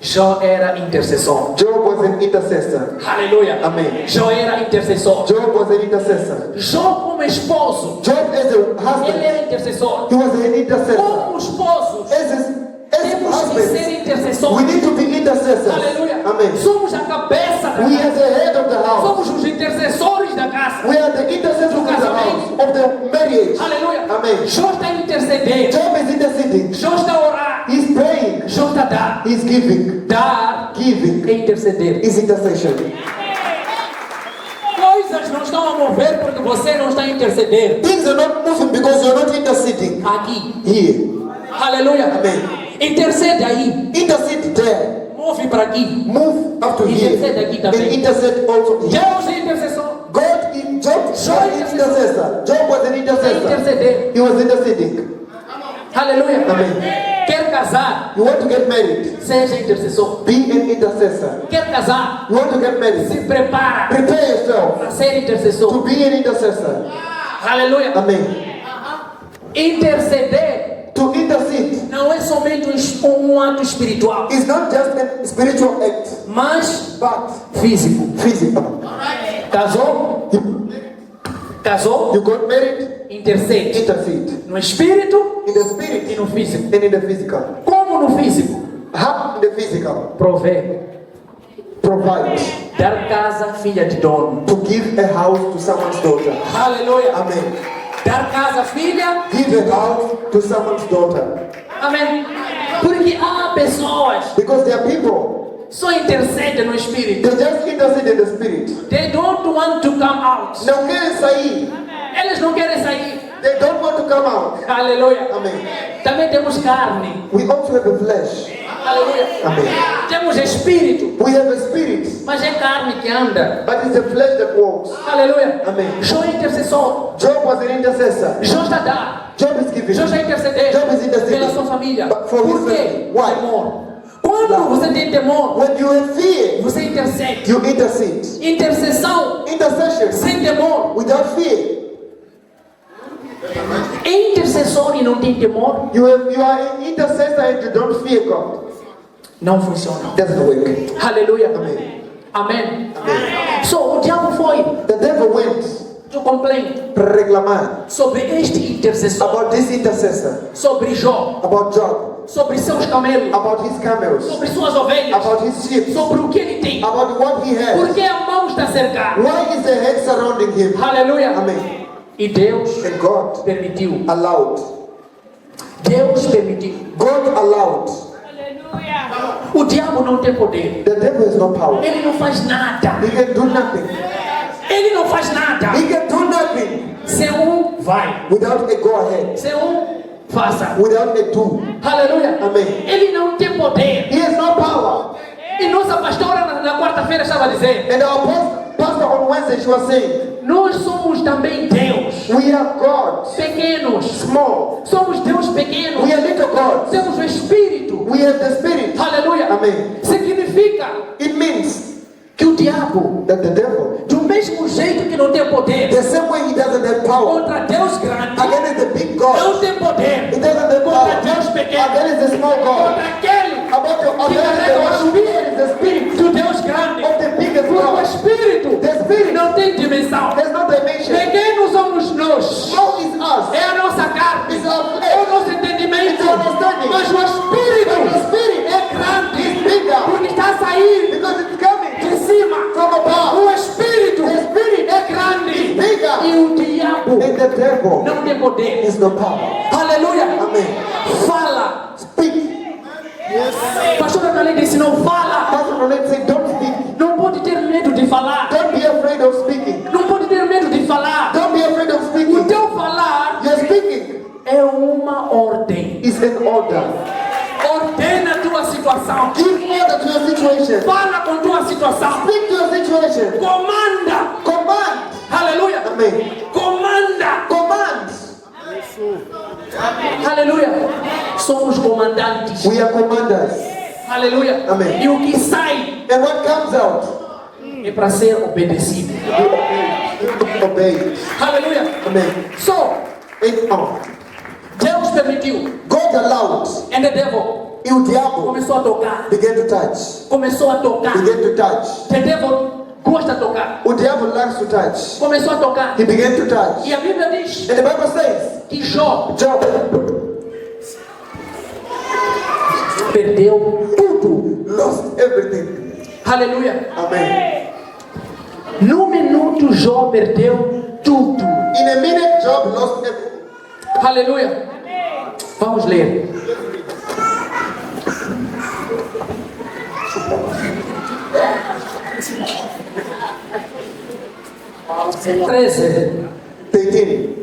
Jó era intercessor. Job was an intercessor. Aleluia. Amém. Jó era intercessor. Job was an intercessor. Jó como esposo, Job as a ele husband, era intercessor. he was an intercessor. Como esposos, As temos que ser husbands, we intercessores. need to be intercessors. Aleluia. Amen. Somos a cabeça da We casa. are the head of the house. Somos os intercessores da casa. We are the intercessors of the house, of the marriage. Aleluia. Amen. Jó está intercedendo. Job is interceding. Jó está a orar. He's praying. Jó está a dar. He's giving. Dar Giving é interceder. is intercession. Coisas não estão a mover porque você não está a interceder. Things are not moving because you're not interceding Aqui. here. Aleluia. Amen. Intercede aí. Intercede there. Move para aqui. Move up to here. Intercede aqui também. And intercede also here. Deus é intercessor. God in Job was an intercessor. Job was an É intercessor. interceder. He was interceding. Aleluia. Amen. Quer casar? You want to get married? Seja intercessor. Be an intercessor. Quer casar? You want to get married? Se prepara Prepare yourself para ser to intercessor. be an intercessor. Aleluia. Amen. Interceder To intercede não é somente um ato espiritual, is not just a spiritual act, mas but físico. physical. Casou? Casou? You got married? Intercede. Intercede. No espírito In the e spirit no físico. and in the physical. Como no físico? How in the physical? Prover. Provide. Dar casa, filha de dono. To give a house to someone's daughter. Aleluia. Amen. Dar casa, filha. Give a house to someone's daughter. Amém. Porque há pessoas Because there are people, só intercedem no espírito. they just intercede in the spirit. They don't want to come out. Não querem sair. Eles não querem sair. They don't want to come out. Aleluia. Amen. Também temos carne. We also have a flesh. Aleluia. Amen. Temos espírito, We have a spirit, mas é carne que anda. but it's the flesh that walks. Aleluia. Amém. Jó é intercessor. Job was an intercessor. Jó está a dar. Job is giving. Jó está a interceder Job is interceding. pela sua família. But for Por his quê? family. Why? Temor. Quando você tem temor, When you have fear, você intercede. you intercede. Intercessão Intercession sem temor. without fear. É intercessor e não tem temor, You are an intercessor and you don't fear God. não funciona. Doesn't work. Aleluia. Amen. Amém. So, o diabo foi The devil went to complain para reclamar sobre este intercessor, about this intercessor, sobre Jó, about Job, sobre seus camelos, about his camels, sobre suas ovelhas, about his sheep, sobre o que ele tem. about what he has. Porque a mão está cercada. Why is the head surrounding him? Aleluia. Amen. E Deus And God permitiu. allowed. Deus permitiu. God allowed. O diabo não tem poder. The devil has no power. Ele não faz nada. He can do nothing. Ele não faz nada. He can do nothing Se vai. without a go ahead, Se faça. without a do. Aleluia. Amém. Ele não tem poder. He has no power. E nossa pastora na quarta-feira estava dizendo: And our pastor on Wednesday, she was saying, nós somos também Deus. we are God, Pequenos. small. Somos Deus pequenos. We are little gods. Temos o Espírito. We have the Spirit. Aleluia. Amém. Significa It means que o diabo, that the devil, do mesmo jeito que não tem poder the same way he doesn't have power contra Deus grande, against the big não God, tem poder he doesn't have contra power Deus pequeno, against the small God. contra aquele About the que carrega o one Espírito the Spirit do Deus grande. of the biggest Porque o God. Espírito The Spirit, não tem dimensão. there's no dimension. Pequenos somos nós. Small is us. É a nossa carne, It's our é o flesh. nosso entendimento. It's our understanding. Mas o Espírito But the Spirit é grande, is bigger porque está a sair because it's coming de cima. from above. O Espírito The Spirit é grande is bigger. e o diabo And the devil não tem poder. has no power. Aleluia. Amém. Fala. Speak. Pastor Caleb disse: não fala. Pastor Ronald said, don't speak. Não pode ter medo de falar. Don't be afraid of speaking. Não pode ter medo de falar. Don't be afraid of O speaking. teu falar Your speaking é uma ordem. is an order. Ordena a tua situação. Give order to your situation. Fala com tua situação. Speak to your situation. Comanda. Command. Aleluia. Amém. Comanda. Command. Aleluia. Somos comandantes. We are commanders. Aleluia. Amém. E o que sai And what comes out, é para ser obedecido. we obey. Aleluia. Amen. So, And Deus permitiu. God allowed. And the devil E o diabo começou a tocar. began to touch. Começou a tocar. Began to touch. The devil gosta de tocar. O diabo likes to touch. Começou a tocar. He began to touch. E a Bíblia diz And the Bible says, que Jó Job perdeu tudo. lost everything. Aleluia. Amen. No minuto Jó perdeu tudo. In a minute, Job lost everything. Aleluia. Vamos ler. Treze. 13.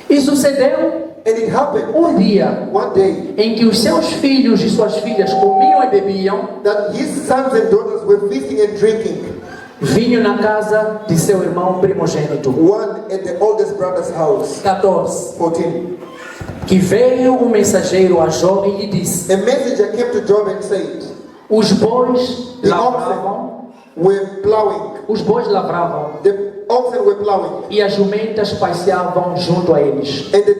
E sucedeu And it happened dia one day em que os seus filhos e suas filhas comiam e bebiam that his sons and daughters were feasting and drinking, vinho na casa de seu irmão primogênito. one at the oldest brother's house. 14. 14. Que veio um mensageiro a Jó e lhe disse: A messenger came to Job and said, os bois the lavravam, oxen were plowing. os bois lavravam The oxen were plowing. e as jumentas passeavam junto a eles. And the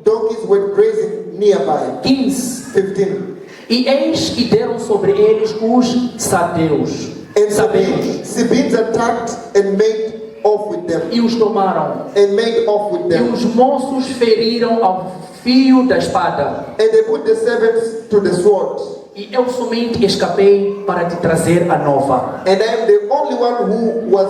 donkeys were grazing nearby. 15. 15. E eis que deram sobre eles os sadeus. And Sabeus. Sabeans attacked and made off with them. E os tomaram. And made off with E them. os moços feriram ao fio da espada. And they put the servants to the sword. E eu somente escapei para te trazer a nova. And I am the only one who was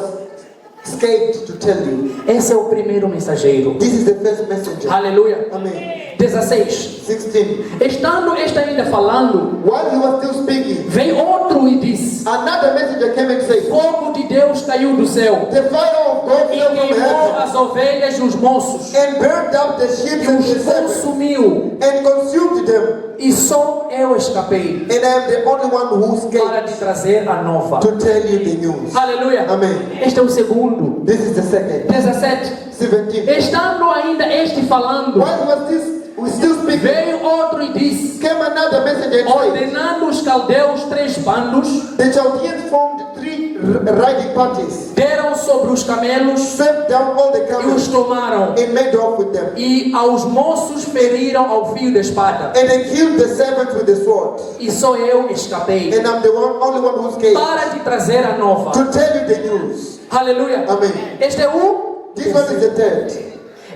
escaped to tell you. Esse é o primeiro mensageiro. This is the first messenger. Aleluia. Amen. 16. 16. Estando este ainda falando, While he was still speaking, veio outro e disse: another messenger came and said, fogo de Deus caiu do céu the fire of God e fell from queimou heaven as ovelhas e os moços and burned up the sheep e and os the servants consumiu. and consumed them. E só eu escapei And I am the only one who para escaped te trazer a nova. to tell you the news. Aleluia. Amém. Este é o segundo. This is the second. 17. 17. Estando ainda este falando, While we still speaking, veio outro e disse, came another messenger and said, ordenando os caldeus 3 bandos, the Chaldeans formed 3 riding parties, deram sobre os camelos swept down all the e os camels tomaram. and made off with them. E aos moços feriram ao fio da espada. And they killed the servants with the sword. E só eu escapei And I'm the only one who escaped para te trazer a nova. to tell you the news. Aleluia. Amém. Este é o This one is the third.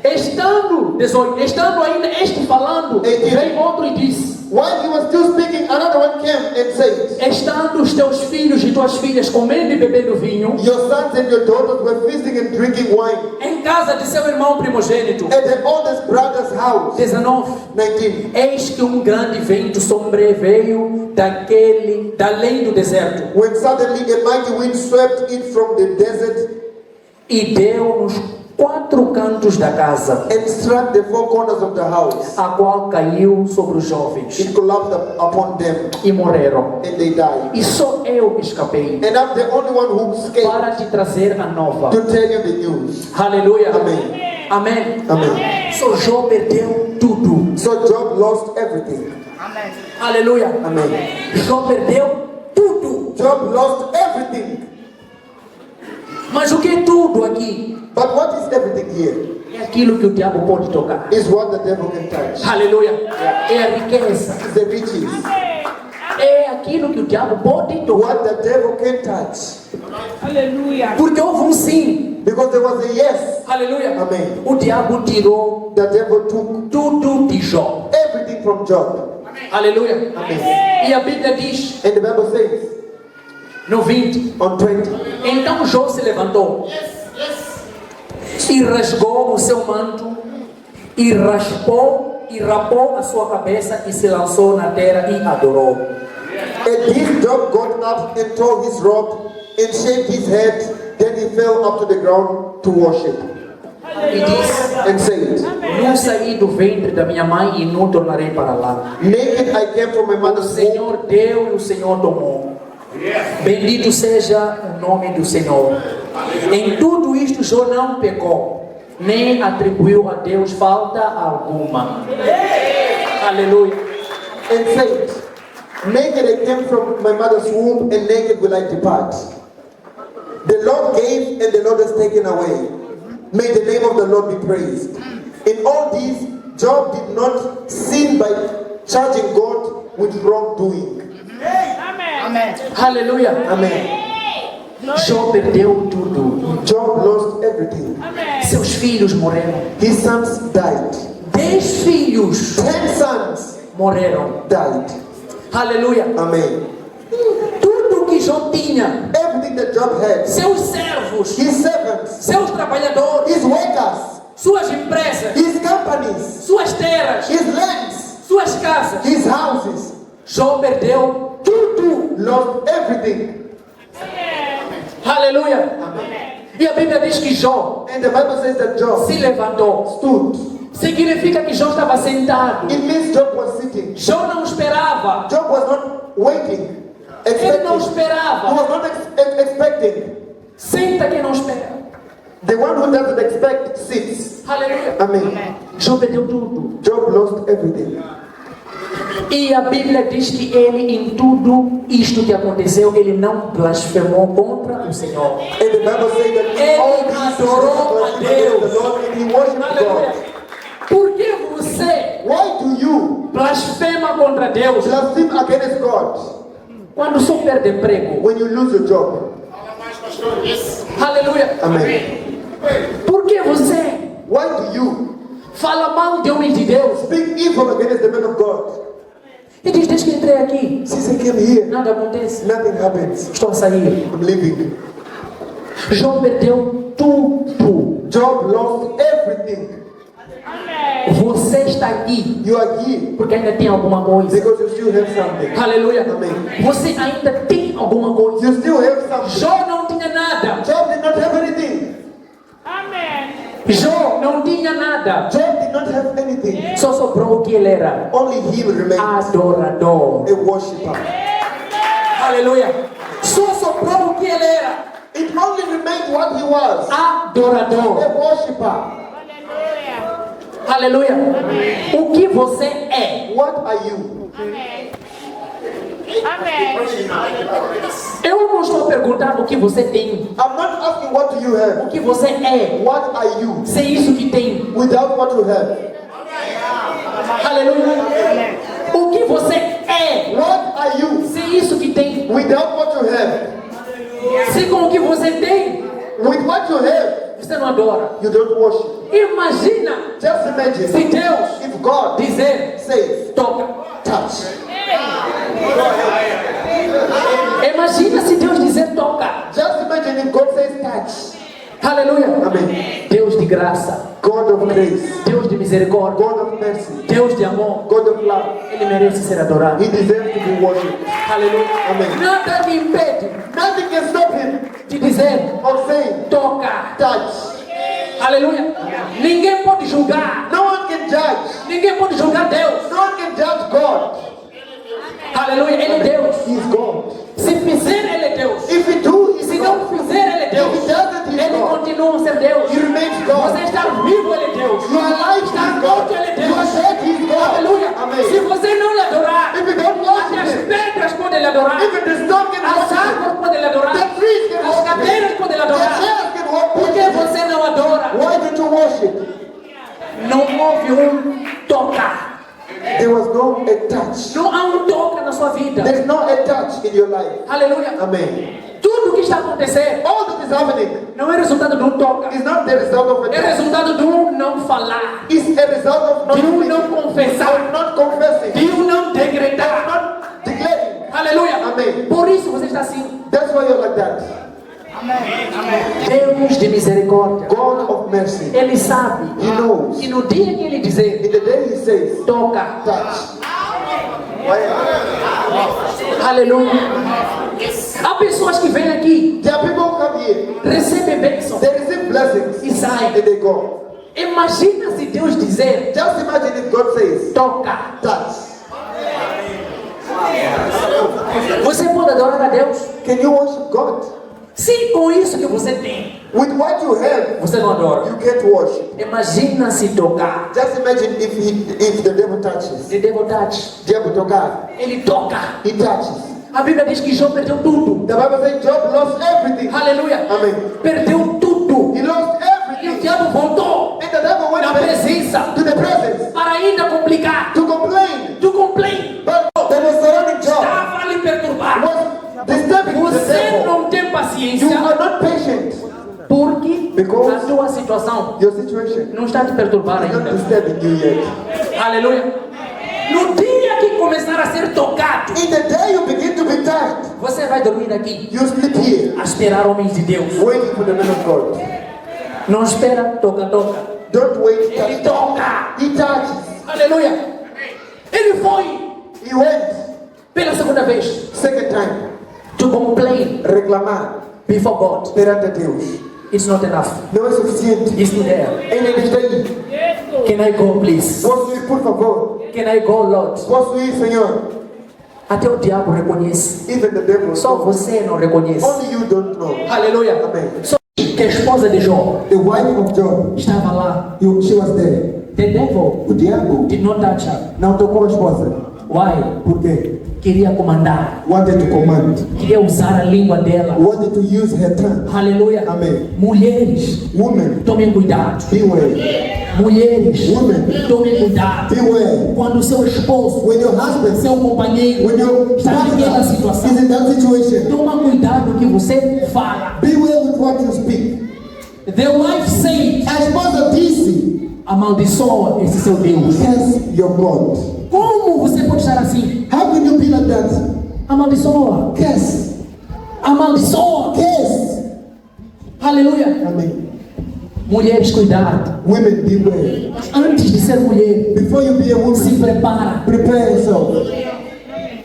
Estando, 18, estando ainda este falando, 18. veio outro e disse, While he was still speaking, another one came and said, estando os teus filhos e tuas filhas comendo e bebendo vinho, your sons and your daughters were feasting and drinking wine em casa de seu irmão primogênito. at the oldest brother's house. 19. 19. Eis que um grande vento sobreveio além do deserto, When suddenly a mighty wind swept in from the desert e deu nos 4 cantos da casa, and struck the four corners of the house. a qual caiu sobre os jovens, It collapsed upon them e morreram. and they died. E só eu escapei And I'm the only one who escaped para te trazer a nova. to tell you the news. Aleluia. Amém. Amém. Amém. Só Jó perdeu tudo. So Job lost everything. Aleluia. Amém. Jó perdeu tudo. Job lost everything. Mas o que é tudo aqui? But what is everything here? É aquilo que o diabo pode tocar. Is what the devil can touch. Aleluia. É a riqueza. It's the riches. É aquilo que o diabo pode tocar. What the devil can touch. Aleluia. Porque houve um sim. Because there was a yes. Aleluia. Amém. O diabo tirou The devil took tudo de Jó. everything from Job. Aleluia. Amém. E a Bíblia diz, And the Bible says no 20, on 20, então Jó se levantou e rasgou o seu manto e raspou e rapou a sua cabeça e se lançou na terra e adorou. and this Job got up and tore his robe and shaved his head. Then he fell up to the ground to worship E disse, and said, não saí do ventre da minha mãe e não tornarei para lá. naked I came from my O mother's womb. Senhor deu e o Senhor tomou. Bendito seja o nome do Senhor. Em tudo isto Jó não pecou, nem atribuiu a Deus falta alguma. Aleluia. And said, naked I came from my mother's womb, and naked will I depart. The Lord gave, and the Lord has taken away. May the name of the Lord be praised. In all this, Job did not sin by charging God with wrongdoing. Amém. Aleluia. Amen. Jó perdeu tudo. Job lost everything. Seus filhos morreram. His sons died. 10 filhos 10 sons morreram. died. Aleluia. Amen. Tudo que Jó tinha, Everything that Job had, seus servos, his servants, seus trabalhadores, his workers, suas empresas, his companies, suas terras, his lands, suas casas, his houses, Jó perdeu tudo. lost everything. Aleluia. E a Bíblia diz que Jó And the Bible says that Job se levantou. stood. Significa que Jó estava sentado. It means Job was sitting. Jó não esperava. Job was not waiting, Ele não expecting. He esperava. was not expecting. Senta quem não espera. The one who doesn't expect sits. Aleluia. Amen. Jó perdeu tudo. Job lost everything. E a Bíblia diz que ele, em tudo isto que aconteceu, ele não blasfemou contra o Senhor. And the Bible says that Ele all these adorou a things against the Deus. Lord and he worshipped Aleluia. God. Por que você Why do you blasfema contra Deus blaspheme against God quando só perde emprego? when you lose your job? Aleluia. Amen. Por que você Why do you fala mal de homens de Deus? speak evil against the man of God? E diz, desde que entrei aqui, Since I came here, nada acontece. nothing happens. Estou a sair. I'm leaving. Jó perdeu tudo. Job lost everything. Você está aqui You are here porque ainda tem alguma coisa. because you still have something. Aleluia. Amém. Você ainda tem alguma coisa. You still have something. Jó não tinha nada. Job did not have anything. Jó não tinha nada. Job did not have anything. Só sobrou o que ele era. Only him remained Adorador. a worshipper. Aleluia. Só sobrou o que ele era. It only remained what he was, Adorador. a worshipper. Aleluia. O que você é? What are you? Eu não estou perguntando o que você tem. I'm not asking what do you have. O que você é? What are you Sem isso que tem. without what you have? Aleluia. O que você é? What are you Sem isso que tem. without what you have? Se com o que você tem, With what you have, você não adora. you don't worship. Imagina Just imagine se Deus if God dizer, says, toca. touch. Imagina se Deus dizer toca. Just imagine if God says touch. Aleluia. Amém. Deus de graça. God of grace. Deus de misericórdia. God of mercy. Deus de amor. God of love. Ele merece ser adorado. He deserves to be worshipped. Aleluia. Amém. Nada me impede Nothing can stop him de dizer of saying toca. touch. Aleluia. Ninguém pode julgar. No one can judge. Ninguém pode julgar Deus. No one can judge God. Aleluia. Ele é Deus. He is God. Se fizer, Ele é Deus. If he do, he Se is não God. fizer, Ele é Deus. If he doesn't, he is Ele God. continua a ser Deus. He remains God. Você está vivo, Ele é Deus. You are alive, he Está is morto, God. Ele é You are Deus. dead, he is God. Aleluia. Amém. Se você não lhe adorar, If you don't até worship as him, pedras podem lhe adorar. even the stone can As worship him. árvores podem lhe adorar. The trees can As worship him. cadeiras podem lhe The adorar. chairs can worship Por que him. você não adora? Why don't you worship? Não houve tocar. There was no a touch. Não há toca na sua vida. There's no a touch in your life. Aleluia. Amen. Tudo que está acontecendo All that is happening não é resultado de toca. is not the result of a É touch. resultado de não falar. It's a result of not De speaking, não confessar. of not confessing, De não decretar. not declaring. Aleluia. Amém. Por isso você está assim. That's why you're like that. Deus de misericórdia. God of mercy. Ele sabe He knows. que no dia que ele dizer In the day he says, toca. touch. Aleluia. Há pessoas que vêm aqui, There are people who come here, recebem bênçãos they receive blessings, e saem. and they go. Imagina se Deus dizer Just imagine if God says, toca. touch. Você pode adorar a Deus? Can you worship God? Se com isso que você tem, With what you have, você não adora. you can't worship. Imagina se tocar. Just imagine if the devil touches. The devil touch. Diabo tocar. Ele toca. He touches. A Bíblia diz que Jó perdeu tudo. The Bible says Job lost everything. Aleluia. Amém. Perdeu tudo. He lost E o everything. diabo voltou And the devil went na back presença to the presence para ainda complicar. to complain. Tu complain. But that was surrounding Job Estava a lhe perturbar. was disturbing the Você devil. não tem You paciência are not patient. porque Because a tua situação your situation não está a te perturbar is not ainda. disturbing you yet. Aleluia. No dia que começar a ser tocado, In the day you begin to be touched, você vai dormir aqui you sleep here, a esperar homens de Deus. waiting for the man of God. Não espera, toca. Don't wait. Ele Touch. toca. He touches. Aleluia. Ele foi He went. pela segunda vez Second time. to complain Reclamar before God. perante Deus. It's not enough. Não é suficiente. It's not there. Ele está aí. Can I go, please? Posso ir, por favor? Can I go, Lord? Posso ir, Senhor? Até o diabo reconhece. Even the devil. Só você não reconhece. Only you don't know. Aleluia. Amém. Só que a esposa de Jó The wife of Job, estava lá. she was there. The devil O diabo did not touch her. não tocou a esposa. Why? Por quê? Queria comandar. Wanted to command. Queria usar a língua dela. Wanted to use her tongue. Aleluia. Amém. Mulheres, Woman, tomem cuidado. beware. Mulheres, Woman, tomem cuidado. beware. Quando seu esposo, When your husband, seu companheiro when your está naquela partner situação, is in that situation, toma cuidado que você fala. beware with what you speak. The wife said, A esposa disse, amaldiçoa esse seu Deus. curse your God. Como você pode estar assim? How can you be like that? Amaldiçoa. Curse. Amaldiçoa. Curse. Aleluia. Amém. Mulheres, cuidado. Women, beware. Antes de ser mulher, Before you be a se woman, prepara. prepare yourself.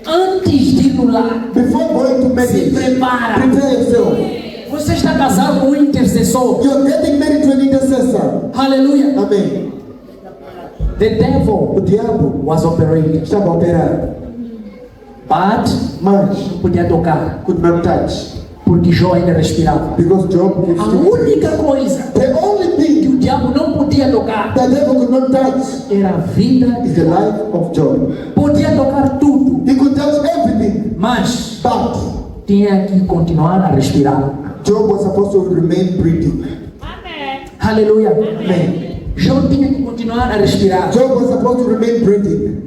Antes de ir no lar, Before going to se marriage, prepara. prepare yourself. Você está casado com um intercessor. You're getting married to an intercessor. Aleluia. Amém. The devil O diabo was operating. estava a operar, But mas não podia tocar. could not touch. Porque Jó ainda respirava. Because Job could A still única coisa The only que thing o diabo não podia tocar the devil could not touch era a vida. is the life of Job. Podia tocar tudo, He could touch everything, mas but tinha que continuar a respirar. Job was supposed to remain breathing. Aleluia. Amen. Jó tinha que continuar a respirar. Job was supposed to remain breathing.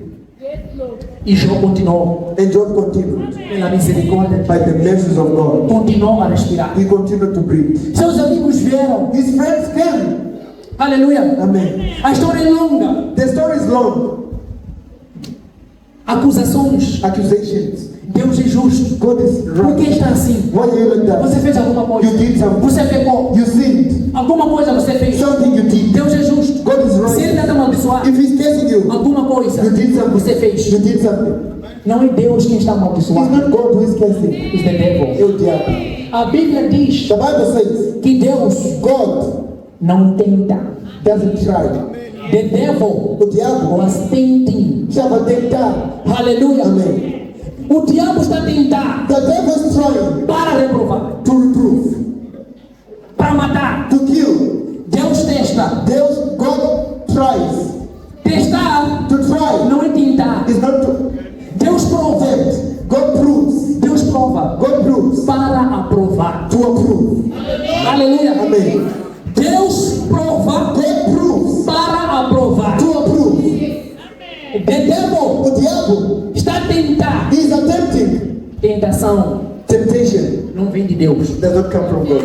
E Jó continuou. And Job continued. Pela misericórdia, By the mercies of God, continuou a respirar. he continued to breathe. Seus amigos vieram. His friends came. Aleluia. Amen. A história é longa. The story is long. acusações. accusations. Deus é justo. God is Por que right. está assim? Why are you like Você that? fez alguma coisa. You did something. Você pecou. You sinned. Alguma coisa você fez. Something you did. Deus é justo. God is Se Ele right. está te amaldiçoar, If He's testing you, alguma coisa you did something. você fez. You did something. Não é Deus quem está It's amaldiçoando. not God who is testing. It's the devil. É o diabo. A Bíblia diz The Bible says que Deus God não tenta. doesn't try. The devil O diabo was tenting. estava a tentar. Aleluia. Amém. O diabo está a tentar The devil is trying para reprovar, to reprove, para matar. to kill. Deus testa. God tries. Testar To try não é tentar. is not to Deus prova. tempt. God proves. Deus prova God proves para aprovar. to approve. Aleluia. Amém. Deus prova God proves para aprovar. to approve. The devil O diabo está a tentar. is attempting. Tentação Temptation não vem de Deus. does not come from God.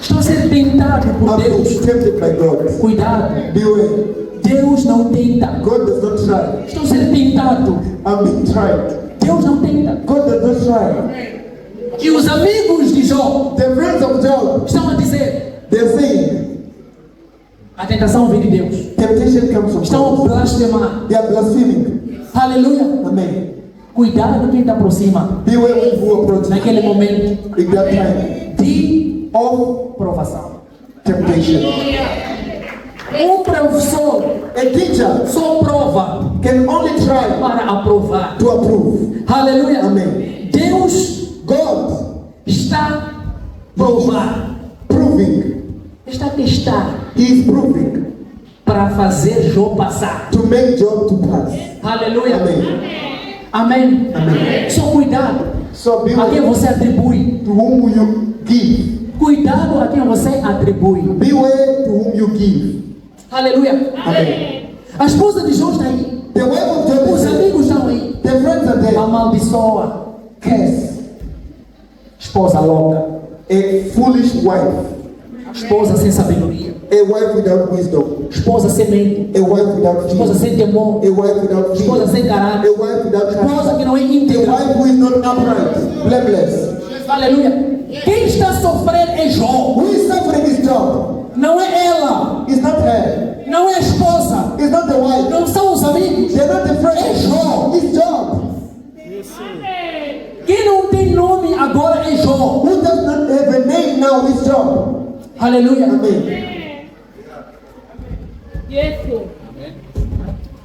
Estou a ser tentado por I'm being Deus. tempted by God. Cuidado. Beware. Deus não tenta. God does not try. Estou a ser tentado. I'm being tried. Deus não tenta. God does not try. E os amigos de Jó The friends of Job, estão a dizer: they're saying a tentação vem de Deus. temptation comes from Estão God. a blasfemar. They are blaspheming. Aleluia. Amen. Cuidado quem te aproxima Beware when who approach naquele momento in that time de of provação. temptation. Professor A teacher só prova can only try para aprovar. to approve. Aleluia. Amém. Deus God está a provar, proving. está a testar He is proving para fazer Jó passar. to make Job to pass. Aleluia. Amém. Amém. Amém. Só cuidado So a quem beware você atribui. to whom you give. Cuidado a quem você atribui. Beware to whom you give. Aleluia. Amém. A esposa de Jó está aí. The wife of Job Os is there. amigos estão aí. The friends are there. Amaldiçoa. Curse. Esposa louca. A foolish wife. Esposa sem sabedoria. A wife without wisdom. Esposa sem mente. A wife without Esposa fear. sem temor. A wife without Esposa fear. sem caráter. A wife without Esposa character. que não é A íntegra. wife who is not upright, blameless. Aleluia. Quem está a sofrer é Jó. Who is suffering is Job. Não é ela. It's not her. Não é a esposa. It's not the wife. Não são os amigos. They're not the friends. Job. It's Job. Quem não tem nome agora é Jó. Who does not have a name now is Job. Aleluia. Amen. Yes.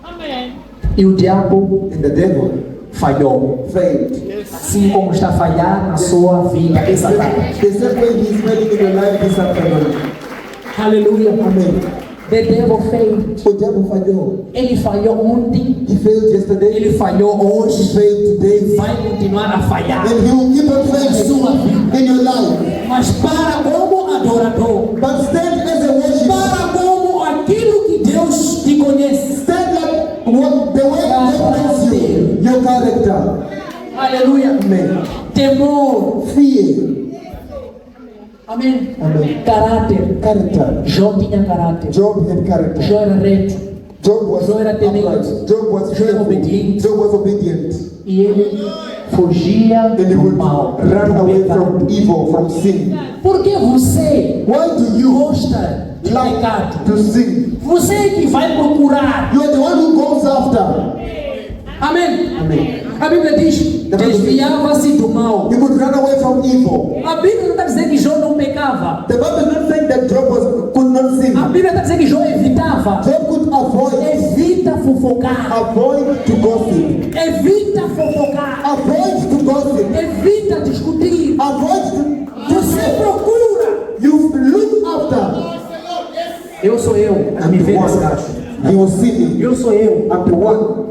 Amen. E o diabo And the devil falhou. failed. Assim como está a falhar na sua vida essa tarde. The same way he's failing in your life this afternoon. Aleluia. Amen. The devil failed. O diabo falhou. Ele falhou ontem. He failed yesterday. Ele falhou He hoje. failed today. Vai continuar a falhar And he will keep on na failing sua vida. in your life. Mas para como adorador. But stand as a worshiper. Para como aquilo que Deus te conhece. Stand like what the way God knows you. Your character. Aleluia. Amen. Temor. Fear. Amém. Amém. Caráter. Character. Jó tinha caráter. Job had character. Jó era reto. Job was Job era temente. upright. Job was Job era fearful. obediente. Job was obedient. E ele fugia And he do would mal. run do away pecado. from evil, from sin. Por que você Why do you gosta de like pecado? to sin? Você é que vai procurar. You are the one who goes after. Amém. Amen. A Bíblia diz: desviava-se do mal. He would run away from evil. A Bíblia não está dizendo que Jó não pecava. The Bible is not saying that Job could not sin. A Bíblia está dizendo que Jó evitava. Job could avoid Evita fofocar. to gossip. Evita fofocar. Avoid to gossip. Evita discutir. Avoid to Você procura. you look after. Eu sou eu. Me vê nesse caso. He was sinning. Eu sou eu. I'm the one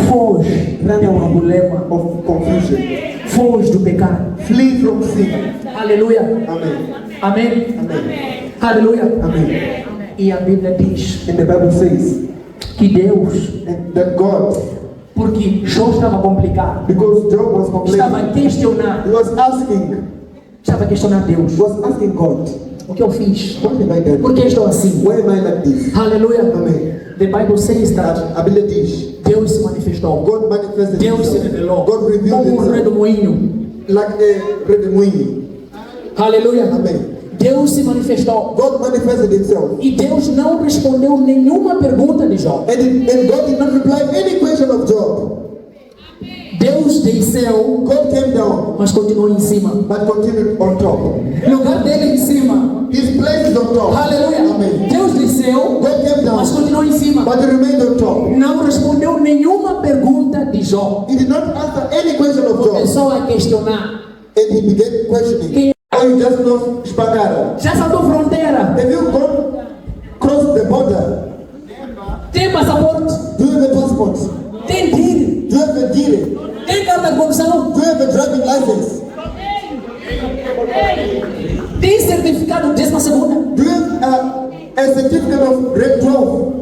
Foge do problema. of confusion. Foge do pecado. Flee from sin. Aleluia. Amen. Amém. Amen. Aleluia. Amen. E a Bíblia diz And the Bible says que Deus, that God, porque Jó estava complicado, because Job was complaining, estava a questionar. he was asking, Estava a questionar Deus. Was asking God, O que eu fiz? what have I done? Por que estou assim? Why am I like this? Aleluia. Amém. The Bible says that A Bíblia diz, Deus se manifestou. God manifested Deus se himself. revelou. God revealed Como um himself redemoinho. like a redemoinho. Aleluia. Amém. Deus se manifestou. God manifested himself. E Deus não respondeu nenhuma pergunta de Jó. And God did not reply any question of Job. Deus desceu, God came down, mas continuou em cima. but continued on top. O lugar dele é em cima. His place is on top. Aleluia. Amém. Deus desceu, God came down, mas continuou em cima. but he remained on top. Não respondeu nenhuma pergunta de Jó. He did not answer any question of Job. Começou a questionar. And he began questioning. Quem- Oh, you just know Spagara. Já saltou fronteira? Have you gone crossed the border? Tem passaporte? Do you have a passport? Tem DIR? Do you have a deal? Tem carta de condução? Do you have a driving license? Tem certificado de 12ª? Do you have a certificate of grade 12?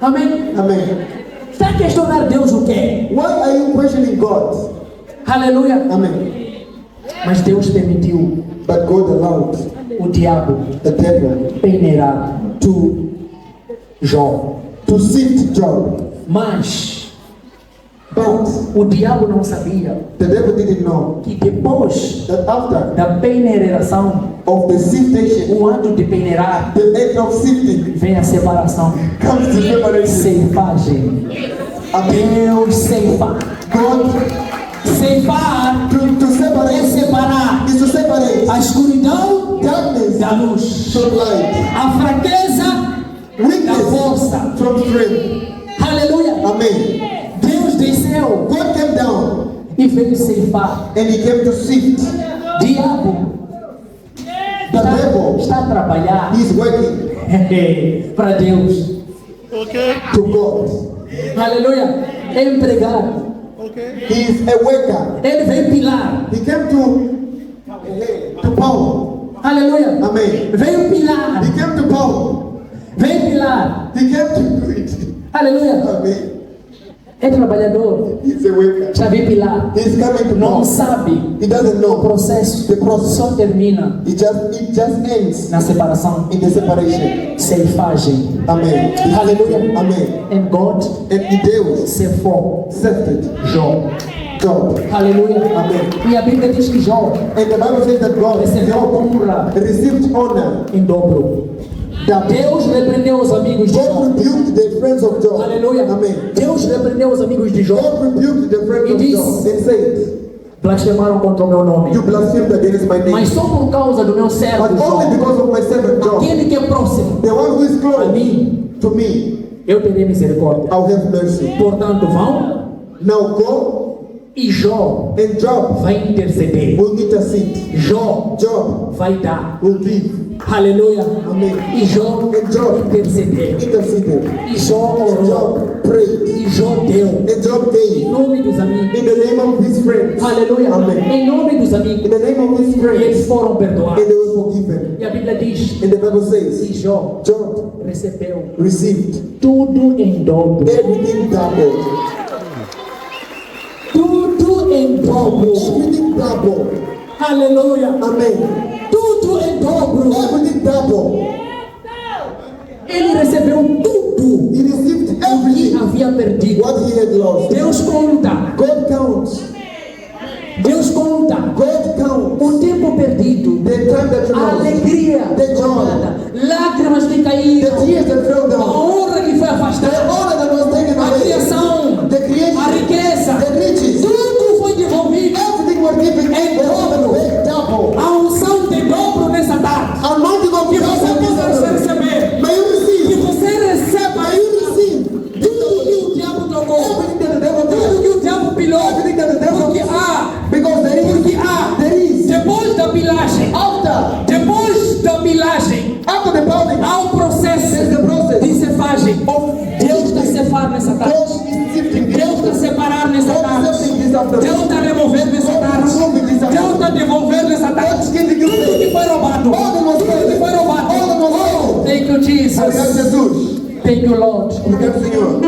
Amém? Amen. Está a questionar Deus o quê? Why are you questioning God? Aleluia. Amen. Mas Deus permitiu But God allowed o diabo the devil peneirar to Jó. sift Job. Mas But o diabo não sabia the devil didn't know que depois that after da peneiração, of the siftation, o ato de peneirar, the act of sifting vem a separação. comes to separation. Ceifagem. Amen. Deus ceifa. God Ceifar to é separate separar is to separate a escuridão darkness da luz, from light, a fraqueza da weakness força. from strength. Aleluia. Amen. Deus desceu God came down e veio ceifar. and he came to sift. Diabo The devil está a trabalhar is working para Deus. to God. Aleluia. É empregado. He is a worker. Ele veio pilar. He came to Paul. Aleluia. Amen. Veio pilar. He came to Paul. Veio pilar. He came to do it. Aleluia. Amen. É trabalhador. He's a worker. Já veio pilar. He's coming to Não Paul. sabe He doesn't o know. processo. The process. Só termina It just ends na separação. in the separation. Ceifagem. Amen. Aleluia. Amen. And God And Deus ceifou sifted Jó. Job. Aleluia. Amém. E a Bíblia diz que Jó And the Bible says that God recebeu honra received honor. em dobro. That Deus repreendeu os amigos de Jó. God rebuked the friends of Job. Aleluia. Amen. Deus repreendeu os amigos de Jó. God rebuked the friends He of did. Job and said, Blasfemaram contra o meu nome. you blasphemed against my name. Mas só por causa do meu servo But Jó, only because of my servant Job, aquele que é próximo the one who is a close mim, to me, eu terei misericórdia. I'll have mercy. Portanto, vão Now go e Jó and Job vai interceder. will intercede. Jó Job vai dar. will give. Aleluia. Amém. E Jó And Job intercedeu. interceded. E Jó And orou. Job prayed. E Jó deu. And Job Em gave. nome dos amigos. In the name of his friends. Aleluia. Amém. Em nome dos In amigos. the name of his E eles friends. foram And perdoados. they were forgiven. E a Bíblia diz And the Bible says, que Jó Job recebeu received tudo em dobro. everything doubled. Tudo em dobro. Everything doubled. Aleluia. Amen. Tudo em dobro. Everything doubled. Ele recebeu tudo He received que everything havia perdido. what he had lost. Deus conta. God counts. Deus conta. God counts O tempo perdido. the time that you A lost. alegria The joy. roubada, lágrimas que The caíram, tears that fell a down. honra que foi The afastada, honor that was taken a away. criação, The a creation. riqueza, The riches. tudo foi devolvido. Everything was given Em dobro. double. A unção de dobro nessa tarde. Anointing of Que você possa God. receber. May you Que receive. você receba May you receive. tudo que o diabo trocou, Everything that the devil tudo does. que o diabo pilou. Everything that the devil Porque há, Because there porque is. há, There is. depois da pilagem, depois da pilagem, After the building. há um processo There's the process. de cefagem. Deus está a cefar nessa tarde. God is sifting. Deus está a separar nessa God is tarde. sifting this after. Deus está a remover nessa tarde. Deus está a devolver nessa tarde. Tudo que foi roubado. Tudo que foi roubado. Oh, thank you, Obrigado, Jesus. Jesus. Thank you, Lord. Obrigado, Senhor.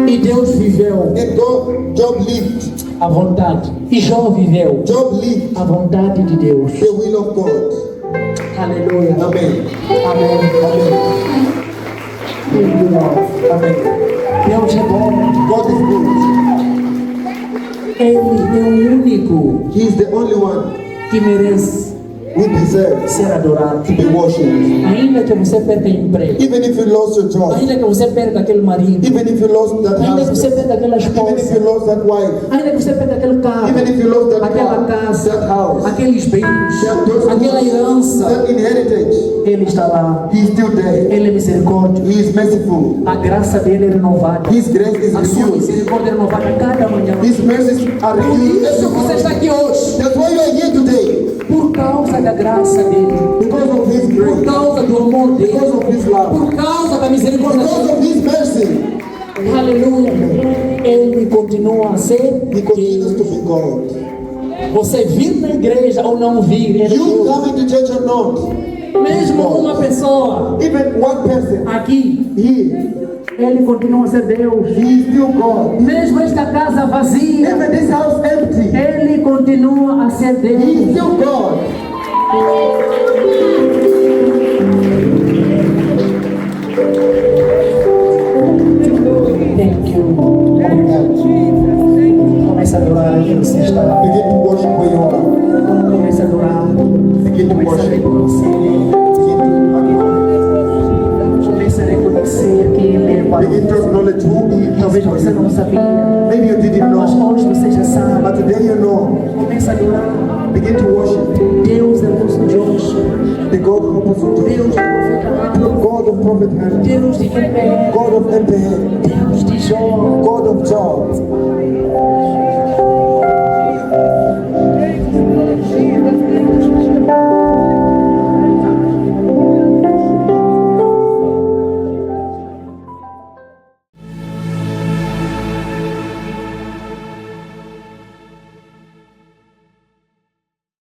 E Deus viveu And God, Job lived a vontade. E Jó viveu Job lived a vontade de Deus. the will of God. Aleluia. Amen. Amém. Amen. Amém. Deus é bom. God is good. Ele é o único He is the only one que merece who deserves ser adorado. to be worshipped. Ainda que você perca emprego, Even if you lost your job, ainda que você perca aquele marido, even if you lost that ainda que você husband, perca aquela even if you esposa, lost that wife, ainda que você perca aquele carro, even if you lost that aquela car, casa, that house, aqueles bens, those aquela herança, that inheritance, Ele está lá. He is still there. Ele é misericórdia. He is merciful. A graça dele é renovada. His grace is A sua renewed. misericórdia é renovada a cada manhã. His mercies are Por renewed. isso você está aqui hoje. That's why you are here today. Por causa da graça dele. Because of His Por grace. causa do amor dele. Because of His love. Por causa da misericórdia Because dele. of His mercy. Aleluia. Ele continua a ser He continues to Deus. be God. Você vir na igreja ou não vir, ele é You Deus. coming to church or not, Mesmo uma pessoa even one person aqui, here, ele continua a ser Deus. He is still God. Mesmo esta casa vazia, Even this house empty, ele continua a ser He is Deus. still God. Thank you. Comece a adorar onde você está. Begin to worship where you are. Comece a adorar. Begin to Comece a worship. reconhecer. Comece a reconhecer que Ele é Pai. Begin to acknowledge who He is Talvez for você you. não sabia, Maybe you didn't mas know, hoje você já sabe. but today you know. Comece a adorar. Begin to worship Deus é o nosso Deus. the God who was Deus Deus, do profeta the Abraão. God of Prophet Hannah, Deus de Quebec. God of Abraham, Deus de Jó.